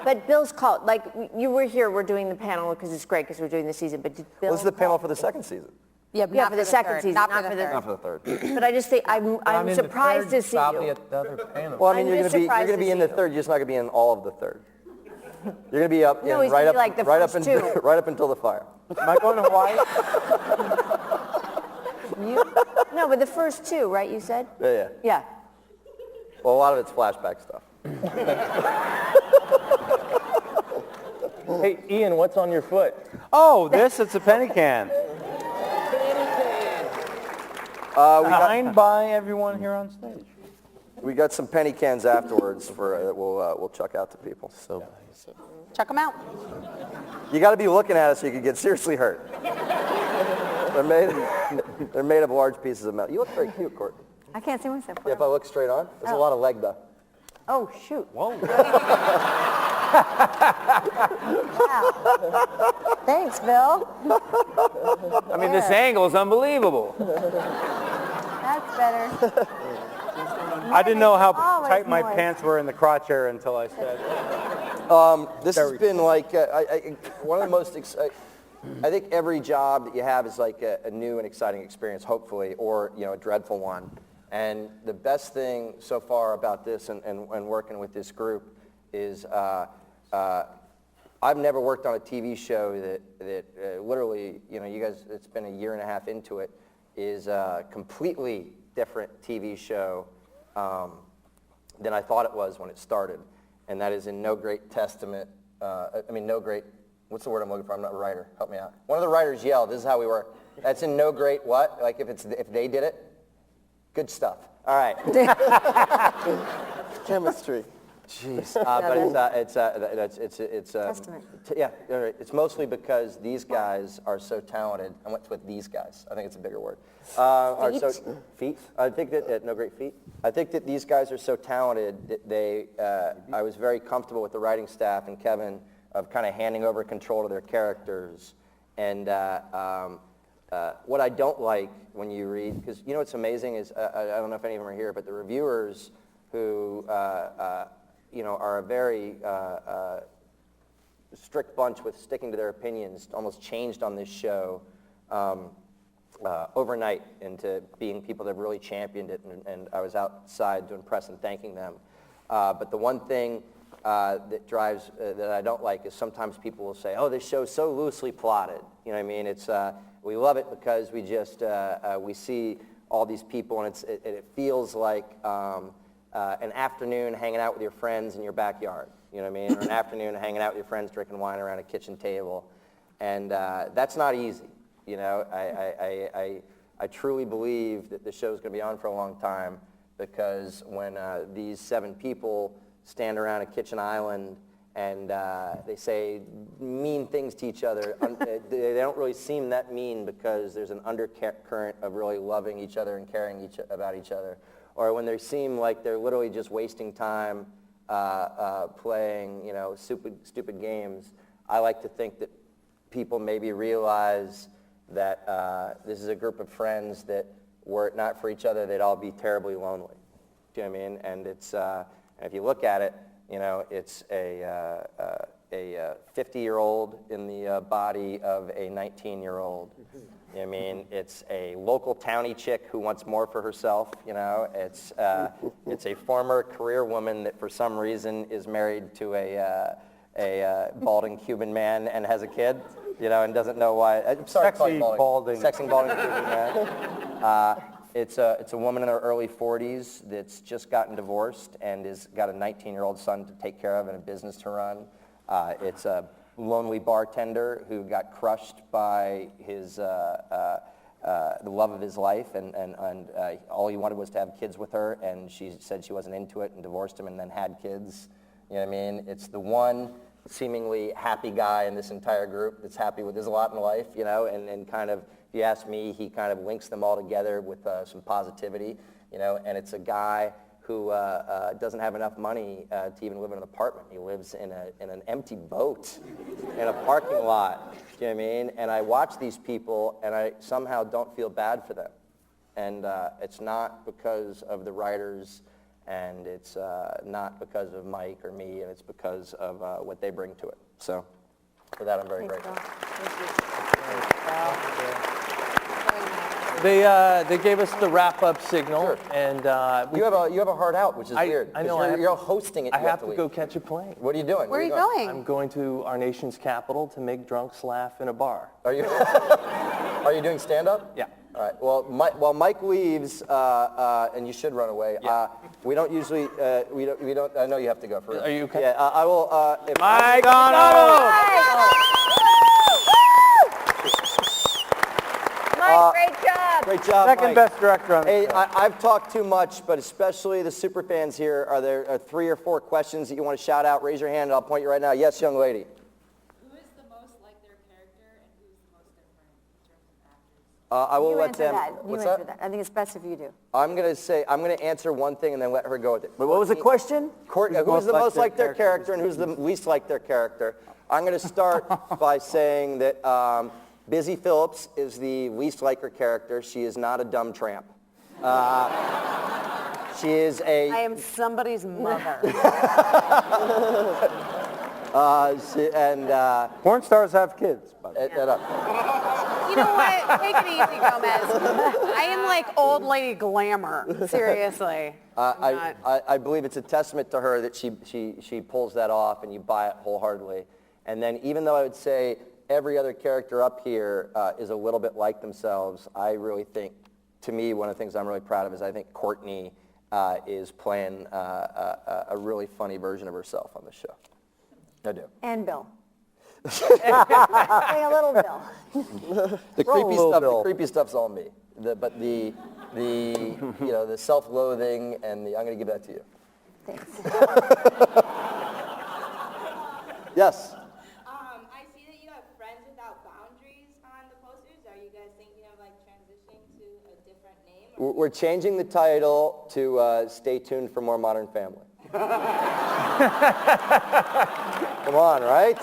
[SPEAKER 7] but Bill's call, like, you were here, we're doing the panel because it's great because we're doing the season, but did Bill
[SPEAKER 2] This is the panel
[SPEAKER 7] call?
[SPEAKER 2] for the second season.
[SPEAKER 3] Yeah, but
[SPEAKER 7] Yeah,
[SPEAKER 3] not
[SPEAKER 7] for the second season, not for the
[SPEAKER 2] Not for the third.
[SPEAKER 7] But I just think, I'm surprised to see
[SPEAKER 8] Probably
[SPEAKER 7] you.
[SPEAKER 8] at the other panel.
[SPEAKER 2] Well, I mean,
[SPEAKER 7] I'm
[SPEAKER 2] you're
[SPEAKER 7] just
[SPEAKER 2] going
[SPEAKER 7] surprised
[SPEAKER 2] to be
[SPEAKER 7] to
[SPEAKER 2] in
[SPEAKER 7] see
[SPEAKER 2] the
[SPEAKER 7] you.
[SPEAKER 2] third. You're just not going to be in all of the third. You're going to be up
[SPEAKER 7] No,
[SPEAKER 2] in
[SPEAKER 7] he's
[SPEAKER 2] right
[SPEAKER 7] gonna
[SPEAKER 2] up
[SPEAKER 7] be like the
[SPEAKER 2] right up
[SPEAKER 7] first
[SPEAKER 2] in,
[SPEAKER 7] two.
[SPEAKER 2] right up until the fire.
[SPEAKER 6] Am I going to Hawaii?
[SPEAKER 7] No, but the first two, right, you said?
[SPEAKER 2] Yeah.
[SPEAKER 7] Yeah.
[SPEAKER 2] Well, a lot of it's flashback stuff.
[SPEAKER 4] Hey, Ian, what's on your foot?
[SPEAKER 6] Oh, it's a penny can. Signed by everyone here on stage.
[SPEAKER 2] We got some penny cans afterwards that we'll chuck out to people. So
[SPEAKER 5] Check them out.
[SPEAKER 2] you got to be looking at it so you can get seriously hurt. They're made of large pieces of metal. You look very cute, Courtney.
[SPEAKER 3] I can't see myself.
[SPEAKER 2] Yeah, if I look straight on, there's a lot of leg though.
[SPEAKER 3] Oh, shoot.
[SPEAKER 6] Whoa.
[SPEAKER 3] Wow. Thanks, Bill.
[SPEAKER 9] I mean, this angle is unbelievable.
[SPEAKER 3] That's better.
[SPEAKER 6] I didn't know how
[SPEAKER 3] Always
[SPEAKER 6] tight my
[SPEAKER 3] moist.
[SPEAKER 6] pants were in the crotch area until I said.
[SPEAKER 2] This has been like one of the most. I think every job that you have is like a new and exciting experience, hopefully, or a dreadful one. And the best thing so far about this and working with this group is I've never worked on a TV show that literally, you guys, it's been a year and a half into it, is a completely different TV show than I thought it was when it started. And that is in no great testament, no great, what's the word I'm looking for? I'm not a writer. Help me out. One of the writers yelled, this is how we work. That's in no great what? Like if they did it? Good stuff. All right.
[SPEAKER 10] Chemistry.
[SPEAKER 2] Jeez. But it's
[SPEAKER 3] Testament.
[SPEAKER 2] yeah. It's mostly because these guys are so talented. And what's with these guys? I think it's a bigger word. Feet. I think that no great feet. I think that these guys are so talented that I was very comfortable with the writing staff and Kevin of kind of handing over control to their characters. And what I don't like when you read, because what's amazing is I don't know if any of them are here, but the reviewers who are a very strict bunch with sticking to their opinions, almost changed on this show overnight into being people that have really championed it, and I was outside doing press and thanking them. But the one thing that drives that I don't like is sometimes people will say, "Oh, this show's so loosely plotted." You know what I mean? It's we love it because we just we see all these people, and it feels like an afternoon hanging out with your friends in your backyard. You know what I mean? Or an afternoon hanging out with your friends drinking wine around a kitchen table, and that's not easy. I truly believe that the show's going to be on for a long time because when these 7 people stand around a kitchen island and they say mean things to each other, they don't really seem that mean because there's an undercurrent of really loving each other and caring about each other. Or when they seem like they're literally just wasting time playing, stupid games, I like to think that people maybe realize that this is a group of friends that were it not for each other, they'd all be terribly lonely. Do you know what I mean? And it's, if you look at it, it's a 50-year-old in the body of a 19-year-old. You know what I mean? It's a local towny chick who wants more for herself, It's a former career woman that for some reason is married to a balding Cuban man and has a kid, and doesn't know why. I'm sorry to call you balding. Sexy balding Cuban man. It's a woman in her early 40s that's just gotten divorced and has got a 19-year-old son to take care of and a business to run. It's a lonely bartender who got crushed by his the love of his life, and all he wanted was to have kids with her, and she said she wasn't into it and divorced him and then had kids. You know what I mean? It's the one seemingly happy guy in this entire group that's happy with his lot in life, and kind of, if you ask me, he kind of links them all together with some positivity, and it's a guy who doesn't have enough money to even live in an apartment. He lives in an empty boat in a parking lot, do you know what I mean? And I watch these people, and I somehow don't feel bad for them. And it's not because of the writers, and it's not because of Mike or me, and it's because of what they bring to it. So for that, I'm very grateful.
[SPEAKER 4] They gave us the wrap-up signal,
[SPEAKER 2] Sure.
[SPEAKER 4] and
[SPEAKER 2] You have a hard out, which is weird.
[SPEAKER 4] I know.
[SPEAKER 2] 'cause you're hosting it.
[SPEAKER 4] I
[SPEAKER 2] you
[SPEAKER 4] have to
[SPEAKER 2] leave.
[SPEAKER 4] go catch a plane.
[SPEAKER 2] What are you doing?
[SPEAKER 5] Where are you going?
[SPEAKER 4] I'm going to our nation's capital to make drunks laugh in a bar.
[SPEAKER 2] Are you? Are you doing stand-up?
[SPEAKER 4] Yeah.
[SPEAKER 2] All right. Well, while Mike leaves, and you should run away.
[SPEAKER 4] Yeah.
[SPEAKER 2] We don't usually. We don't. I know you have to go first.
[SPEAKER 4] Are you okay?
[SPEAKER 2] Yeah. I will. If
[SPEAKER 6] Mike Donald!
[SPEAKER 3] Mike, great job.
[SPEAKER 2] Great job,
[SPEAKER 6] Second
[SPEAKER 2] Mike.
[SPEAKER 6] best director on the
[SPEAKER 2] Hey,
[SPEAKER 6] show.
[SPEAKER 2] I've talked too much, but especially the super fans here. Are there 3 or 4 questions that you want to shout out? Raise your hand, and I'll point you right now. Yes, young lady.
[SPEAKER 12] Who is the most like their character and who's the most different in terms of actors?
[SPEAKER 2] I will
[SPEAKER 3] You
[SPEAKER 2] let
[SPEAKER 3] answer
[SPEAKER 2] them.
[SPEAKER 3] that. You
[SPEAKER 2] What's
[SPEAKER 3] answer
[SPEAKER 2] that?
[SPEAKER 3] that. I think it's best if you do.
[SPEAKER 2] I'm going to answer one thing and then let her go with it.
[SPEAKER 9] But what was the question?
[SPEAKER 2] Who's the most like their character and who's the least like their character? I'm going to start by saying that Busy Phillips is the least like her character. She is not a dumb tramp. She is a...
[SPEAKER 5] I am somebody's mother.
[SPEAKER 6] Porn stars have kids, by the way.
[SPEAKER 5] You know what? Take it easy, Gomez. I am like old lady glamour. Seriously.
[SPEAKER 2] I believe it's a testament to her that she pulls that off and you buy it wholeheartedly. And then even though I would say every other character up here is a little bit like themselves, I really think, to me, one of the things I'm really proud of is I think Courtney is playing a really funny version of herself on the show. I do.
[SPEAKER 3] And Bill. Playing a little Bill.
[SPEAKER 2] The creepy stuff's all me. But the self-loathing and I'm going to give that to you.
[SPEAKER 3] Thanks.
[SPEAKER 2] Yes.
[SPEAKER 12] I see that you have Friends Without Boundaries on the posters. Are you guys thinking of like transitioning to a different name?
[SPEAKER 2] We're changing the title to Stay Tuned for More Modern Family. Come on, right?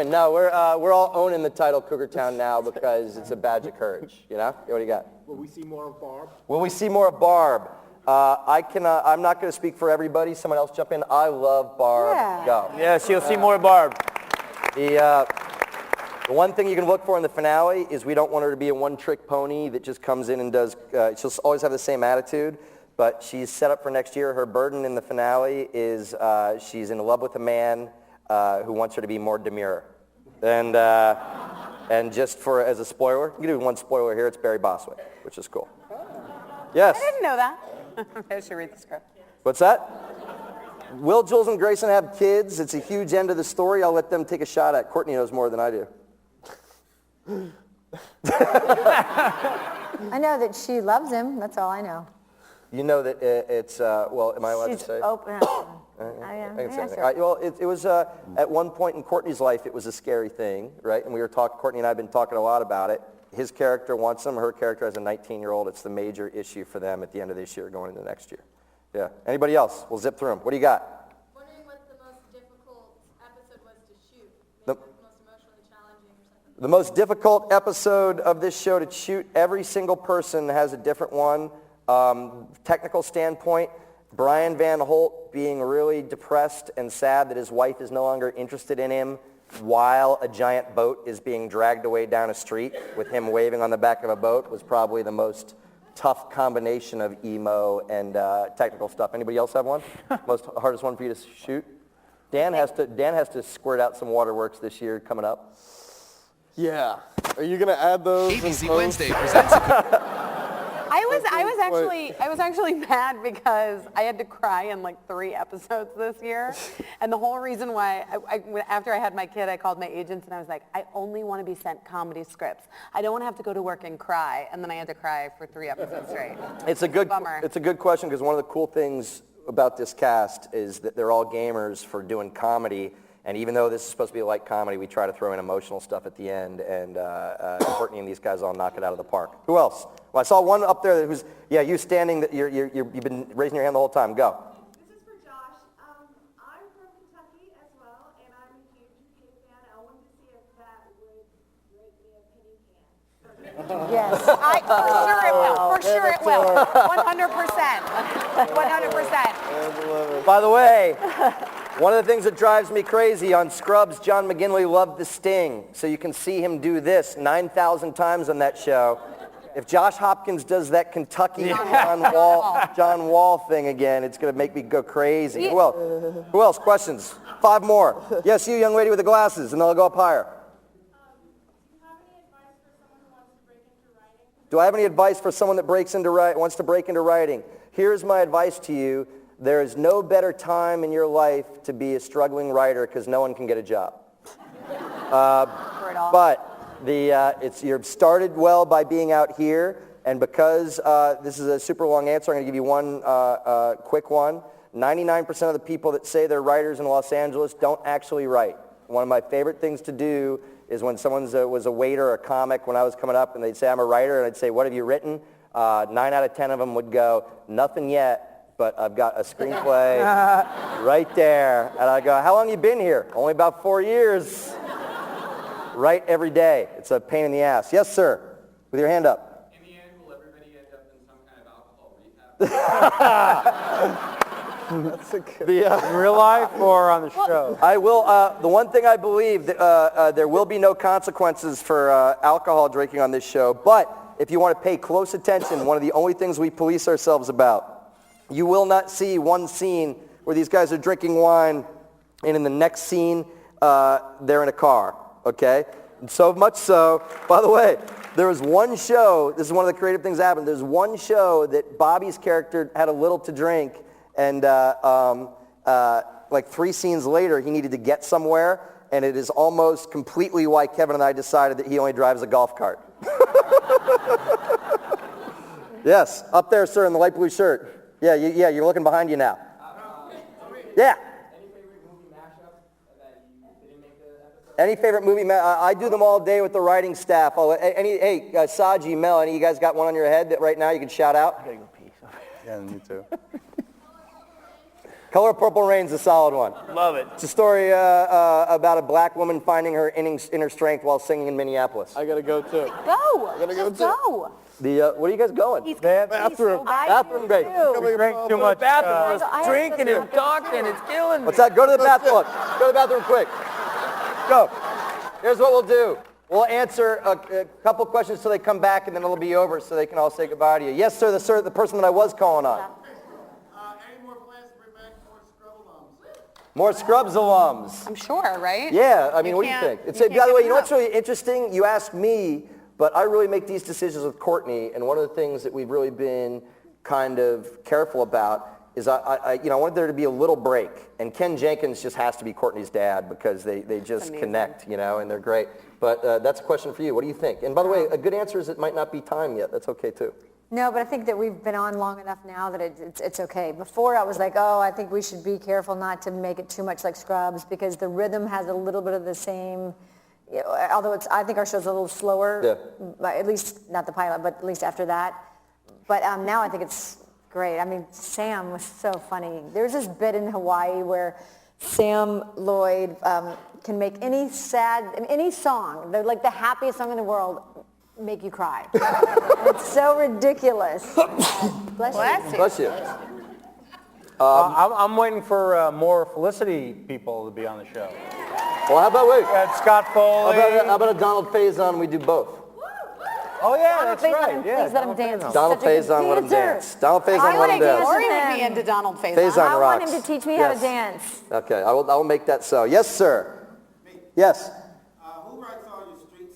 [SPEAKER 2] No, we're all owning the title Cougar Town now because it's a badge of courage. What do you got?
[SPEAKER 13] Will we see more of Barb?
[SPEAKER 2] Will we see more of Barb? I'm not going to speak for everybody. Someone else jump in. I love Barb.
[SPEAKER 3] Yeah.
[SPEAKER 2] Go.
[SPEAKER 6] Yes, you'll see more Barb.
[SPEAKER 2] The one thing you can look for in the finale is we don't want her to be a one-trick pony that just comes in and does, she'll always have the same attitude, but she's set up for next year. Her burden in the finale is she's in love with a man who wants her to be more demure. And just as a spoiler, you can do one spoiler here, it's Barry Bostwick, which is cool. Yes.
[SPEAKER 5] I didn't know that. I should read the script.
[SPEAKER 2] What's that? Will Jules and Grayson have kids? It's a huge end of the story. I'll let them take a shot at it. Courtney knows more than I do.
[SPEAKER 3] I know that she loves him. That's all I know.
[SPEAKER 2] You know that it's, well, am I allowed
[SPEAKER 3] She's
[SPEAKER 2] to say?
[SPEAKER 3] open.
[SPEAKER 2] I can say anything.
[SPEAKER 3] Sure.
[SPEAKER 2] All right, well, it was, at one point in Courtney's life, it was a scary thing, right? And Courtney and I have been talking a lot about it. His character wants him. Her character has a 19-year-old. It's the major issue for them at the end of this year going into next year. Yeah. Anybody else? We'll zip through them. What do you got? The most difficult episode of this show to shoot, every single person has a different one. Technical standpoint, Brian Van Holt being really depressed and sad that his wife is no longer interested in him while a giant boat is being dragged away down a street with him waving on the back of a boat was probably the most tough combination of emo and technical stuff. Anybody else have one? Hardest one for you to shoot? Dan has to squirt out some waterworks this year coming up.
[SPEAKER 10] Yeah. Are you going to add those in
[SPEAKER 13] ABC
[SPEAKER 10] post?
[SPEAKER 13] Wednesday presents
[SPEAKER 5] I was actually mad because I had to cry in like 3 episodes this year. And the whole reason why, after I had my kid, I called my agents and I was like, I only want to be sent comedy scripts. I don't want to have to go to work and cry. And then I had to cry for 3 episodes straight.
[SPEAKER 2] It's a good
[SPEAKER 5] Bummer.
[SPEAKER 2] It's a good question because one of the cool things about this cast is that they're all gamers for doing comedy. And even though this is supposed to be a light comedy, we try to throw in emotional stuff at the end, and Courtney and these guys all knock it out of the park. Who else? Well, I saw one up there who's, you standing, you've been raising your hand the whole time. Go.
[SPEAKER 12] This is for Josh. I'm from Kentucky as well, and I'm a huge UK fan. I wanted to see if that would rate me a penny can.
[SPEAKER 3] Yes.
[SPEAKER 5] For sure it will. 100%. 100%.
[SPEAKER 2] By the way, one of the things that drives me crazy on Scrubs, John McGinley loved the Sting, so you can see him do this 9,000 times on that show. If Josh Hopkins does that Kentucky John Wall thing again, it's going to make me go crazy. Who else? Who else? Questions? 5 more. Yes, you young lady with the glasses, and then I'll go up higher. Do I have any advice for someone that wants to break into writing? Here's my advice to you. There is no better time in your life to be a struggling writer because no one can get a job. But you're started well by being out here, and because this is a super long answer, I'm going to give you one quick one. 99% of the people that say they're writers in Los Angeles don't actually write. One of my favorite things to do is when someone was a waiter or a comic when I was coming up, and they'd say, I'm a writer, and I'd say, what have you written? 9 out of 10 of them would go, nothing yet. But I've got a screenplay right there. And I go, how long you been here? Only about 4 years. Write every day. It's a pain in the ass. Yes, sir. With your hand up.
[SPEAKER 14] In the end, will everybody end up in some kind of alcohol rehab?
[SPEAKER 6] In real life or on the show?
[SPEAKER 2] I will. The one thing I believe, there will be no consequences for alcohol drinking on this show. But if you want to pay close attention, one of the only things we police ourselves about, you will not see one scene where these guys are drinking wine, and in the next scene, they're in a car, okay? And so much so, by the way, there was one show, this is one of the creative things that happened, there's one show that Bobby's character had a little to drink, and like 3 scenes later, he needed to get somewhere, and it is almost completely why Kevin and I decided that he only drives a golf cart. Yes, up there, sir, in the light blue shirt. Yeah, you're looking behind you now. Yeah.
[SPEAKER 14] Any favorite movie mashup that you didn't make the episode?
[SPEAKER 2] Any favorite movie? I do them all day with the writing staff. Saji, Mel, any of you guys got one on your head that right now you can shout out?
[SPEAKER 6] I gotta go pee. Yeah, me too.
[SPEAKER 2] Color Purple Rain's a solid one.
[SPEAKER 6] Love it.
[SPEAKER 2] It's a story about a black woman finding her inner strength while singing in Minneapolis.
[SPEAKER 10] I got to go too.
[SPEAKER 5] Go.
[SPEAKER 10] Gotta go
[SPEAKER 5] Just go.
[SPEAKER 2] Where are you guys going?
[SPEAKER 10] Bathroom.
[SPEAKER 2] Bathroom break.
[SPEAKER 6] We drank too much.
[SPEAKER 3] I have
[SPEAKER 8] Drinking and talking, it's killing me.
[SPEAKER 2] What's that? Go to the bathroom. Look, go to the bathroom quick. Go. Here's what we'll do. We'll answer a couple questions till they come back, and then it'll be over so they can all say goodbye to you. Yes, sir, the person that I was calling on.
[SPEAKER 14] Any more plans to bring back more Scrub alums?
[SPEAKER 2] More Scrubs alums.
[SPEAKER 5] I'm sure, right?
[SPEAKER 2] Yeah, I mean, what do you think?
[SPEAKER 5] can't
[SPEAKER 2] By the way,
[SPEAKER 5] give
[SPEAKER 2] you know
[SPEAKER 5] it
[SPEAKER 2] what's really interesting? You ask me, but I really make these decisions with Courtney, and one of the things that we've really been kind of careful about is I wanted there to be a little break, and Ken Jenkins just has to be Courtney's dad because they just connect, and they're great. But that's a question for you. What do you think? And by the way, a good answer is it might not be time yet. That's okay too.
[SPEAKER 3] No, but I think that we've been on long enough now that it's okay. Before I was like, I think we should be careful not to make it too much like Scrubs because the rhythm has a little bit of the same, although I think our show's a little slower, at least not the pilot, but at least after that. But now I think it's great. I mean, Sam was so funny. There's this bit in Hawaii where Sam Lloyd can make any any song, like the happiest song in the world, make you cry. It's so ridiculous. Bless you.
[SPEAKER 2] Bless you.
[SPEAKER 6] I'm waiting for more Felicity people to be on the show.
[SPEAKER 2] Well, how about we?
[SPEAKER 6] Scott Foley.
[SPEAKER 2] How about a Donald Faison? We do both.
[SPEAKER 6] Oh yeah, that's
[SPEAKER 3] Please
[SPEAKER 6] right.
[SPEAKER 3] Please let him dance. He's
[SPEAKER 2] Donald
[SPEAKER 3] such a good
[SPEAKER 2] Faison, let him
[SPEAKER 3] dancer.
[SPEAKER 2] dance. Donald Faison,
[SPEAKER 3] I
[SPEAKER 2] let
[SPEAKER 3] wanna
[SPEAKER 2] him dance.
[SPEAKER 3] dance.
[SPEAKER 5] Lori would be into Donald Faison.
[SPEAKER 2] Faison
[SPEAKER 3] I want
[SPEAKER 2] rocks.
[SPEAKER 3] him to teach me how to
[SPEAKER 2] Yes.
[SPEAKER 3] dance.
[SPEAKER 2] Okay, I will make that so. Yes, sir. Yes.
[SPEAKER 14] Who writes all your street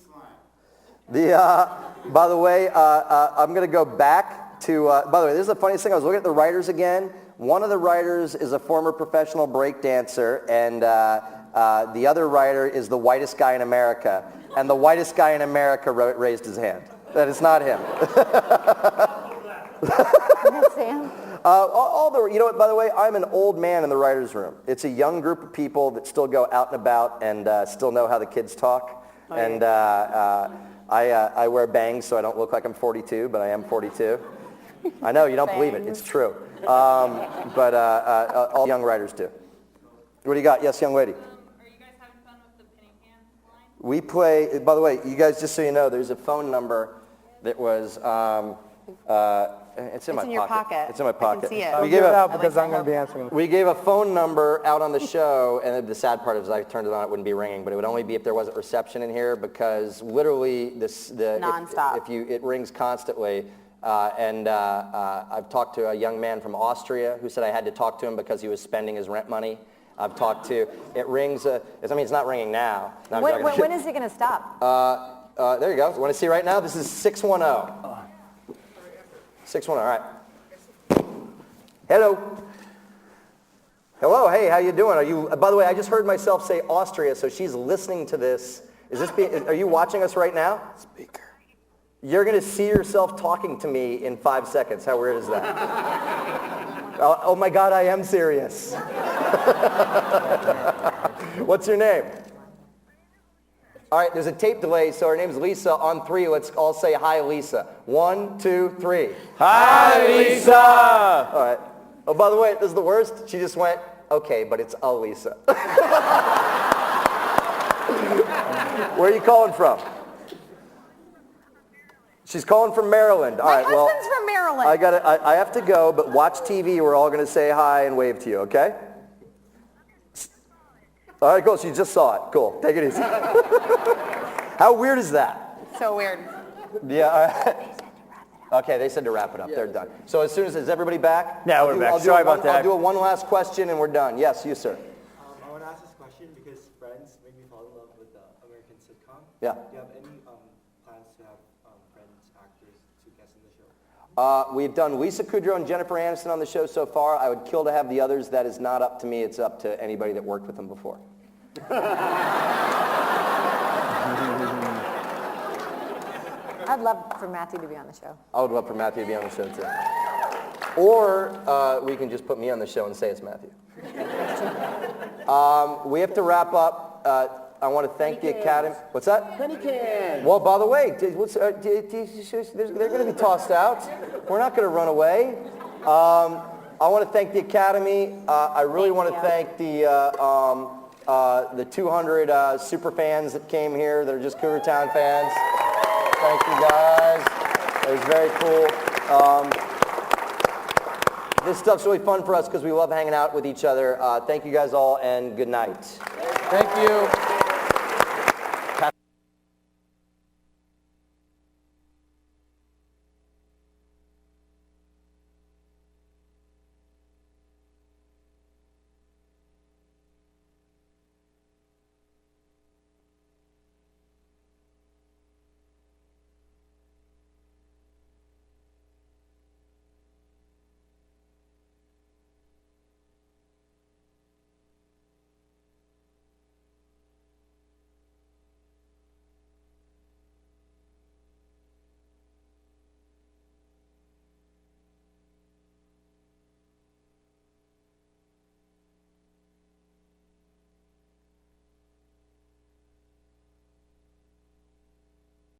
[SPEAKER 14] slang?
[SPEAKER 2] By the way, I'm going to go back to, by the way, this is the funniest thing. I was looking at the writers again. One of the writers is a former professional break dancer, and the other writer is the whitest guy in America. And the whitest guy in America raised his hand. That is not him.
[SPEAKER 3] Sam?
[SPEAKER 2] You know what, by the way, I'm an old man in the writer's room. It's a young group of people that still go out and about and still know how the kids talk. And I wear bangs so I don't look like I'm 42, but I am 42. I know, you don't believe it. It's true. But all young writers do. What do you got? Yes, young lady.
[SPEAKER 12] Are you guys having fun with the penny can line?
[SPEAKER 2] We play, by the way, you guys, just so you know, there's a phone number that was, it's in my
[SPEAKER 5] your pocket.
[SPEAKER 2] It's in my
[SPEAKER 5] I can
[SPEAKER 2] pocket.
[SPEAKER 5] see it.
[SPEAKER 6] I'll give it out because I'm going to be answering.
[SPEAKER 2] We gave a phone number out on the show, and the sad part is I turned it on, it wouldn't be ringing, but it would only be if there wasn't reception in here, because literally
[SPEAKER 5] Nonstop.
[SPEAKER 2] it rings constantly. I've talked to a young man from Austria who said I had to talk to him because he was spending his rent money. I've talked to, it rings, it's not ringing now. No, I'm joking.
[SPEAKER 3] When is it going to stop?
[SPEAKER 2] There you go. Want to see right now? This is 610. 610, all right. Hello. Hello, hey, how you doing? Are you, by the way, I just heard myself say Austria, so she's listening to this. Are you watching us right now? Speaker. You're going to see yourself talking to me in 5 seconds. How weird is that? Oh my God, I am serious. What's your name? All right, there's a tape delay, so her name's Lisa. On 3, let's all say hi, Lisa. 1, 2, 3.
[SPEAKER 6] Hi, Lisa.
[SPEAKER 2] All right. Oh, by the way, this is the worst. She just went, okay, but it's a Lisa. Where are you calling from? She's calling from Maryland. All right,
[SPEAKER 3] My husband's from Maryland.
[SPEAKER 2] I have to go, but watch TV. We're all going to say hi and wave to you, okay? All right, cool. She just saw it. Cool. Take it easy. How weird is that?
[SPEAKER 5] So weird.
[SPEAKER 2] Yeah. All right. Okay, they said to wrap it up. They're done. So as soon as, is everybody back?
[SPEAKER 6] Yeah, we're back. Sorry about that.
[SPEAKER 2] I'll do one last question and we're done. Yes, you, sir.
[SPEAKER 13] I want to ask this question because Friends made me fall in love with the American sitcom.
[SPEAKER 2] Yeah.
[SPEAKER 13] Do you have any plans to have Friends actors to guest in the show?
[SPEAKER 2] We've done Lisa Kudrow and Jennifer Aniston on the show so far. I would kill to have the others. That is not up to me. It's up to anybody that worked with them before.
[SPEAKER 3] I'd love for Matthew to be on the show.
[SPEAKER 2] I would love for Matthew to be on the show too. Or we can just put me on the show and say it's Matthew. We have to wrap up. I want to thank the Academy. What's that?
[SPEAKER 13] Penny can.
[SPEAKER 2] Well, by the way, they're going to be tossed out. We're not going to run away. I want to thank the Academy. I really want to thank the 200 super fans that came here that are just Cougar Town fans. Thank you, guys. It was very cool. This stuff's really fun for us because we love hanging out with each other. Thank you guys all, and good night.
[SPEAKER 8] Thank you.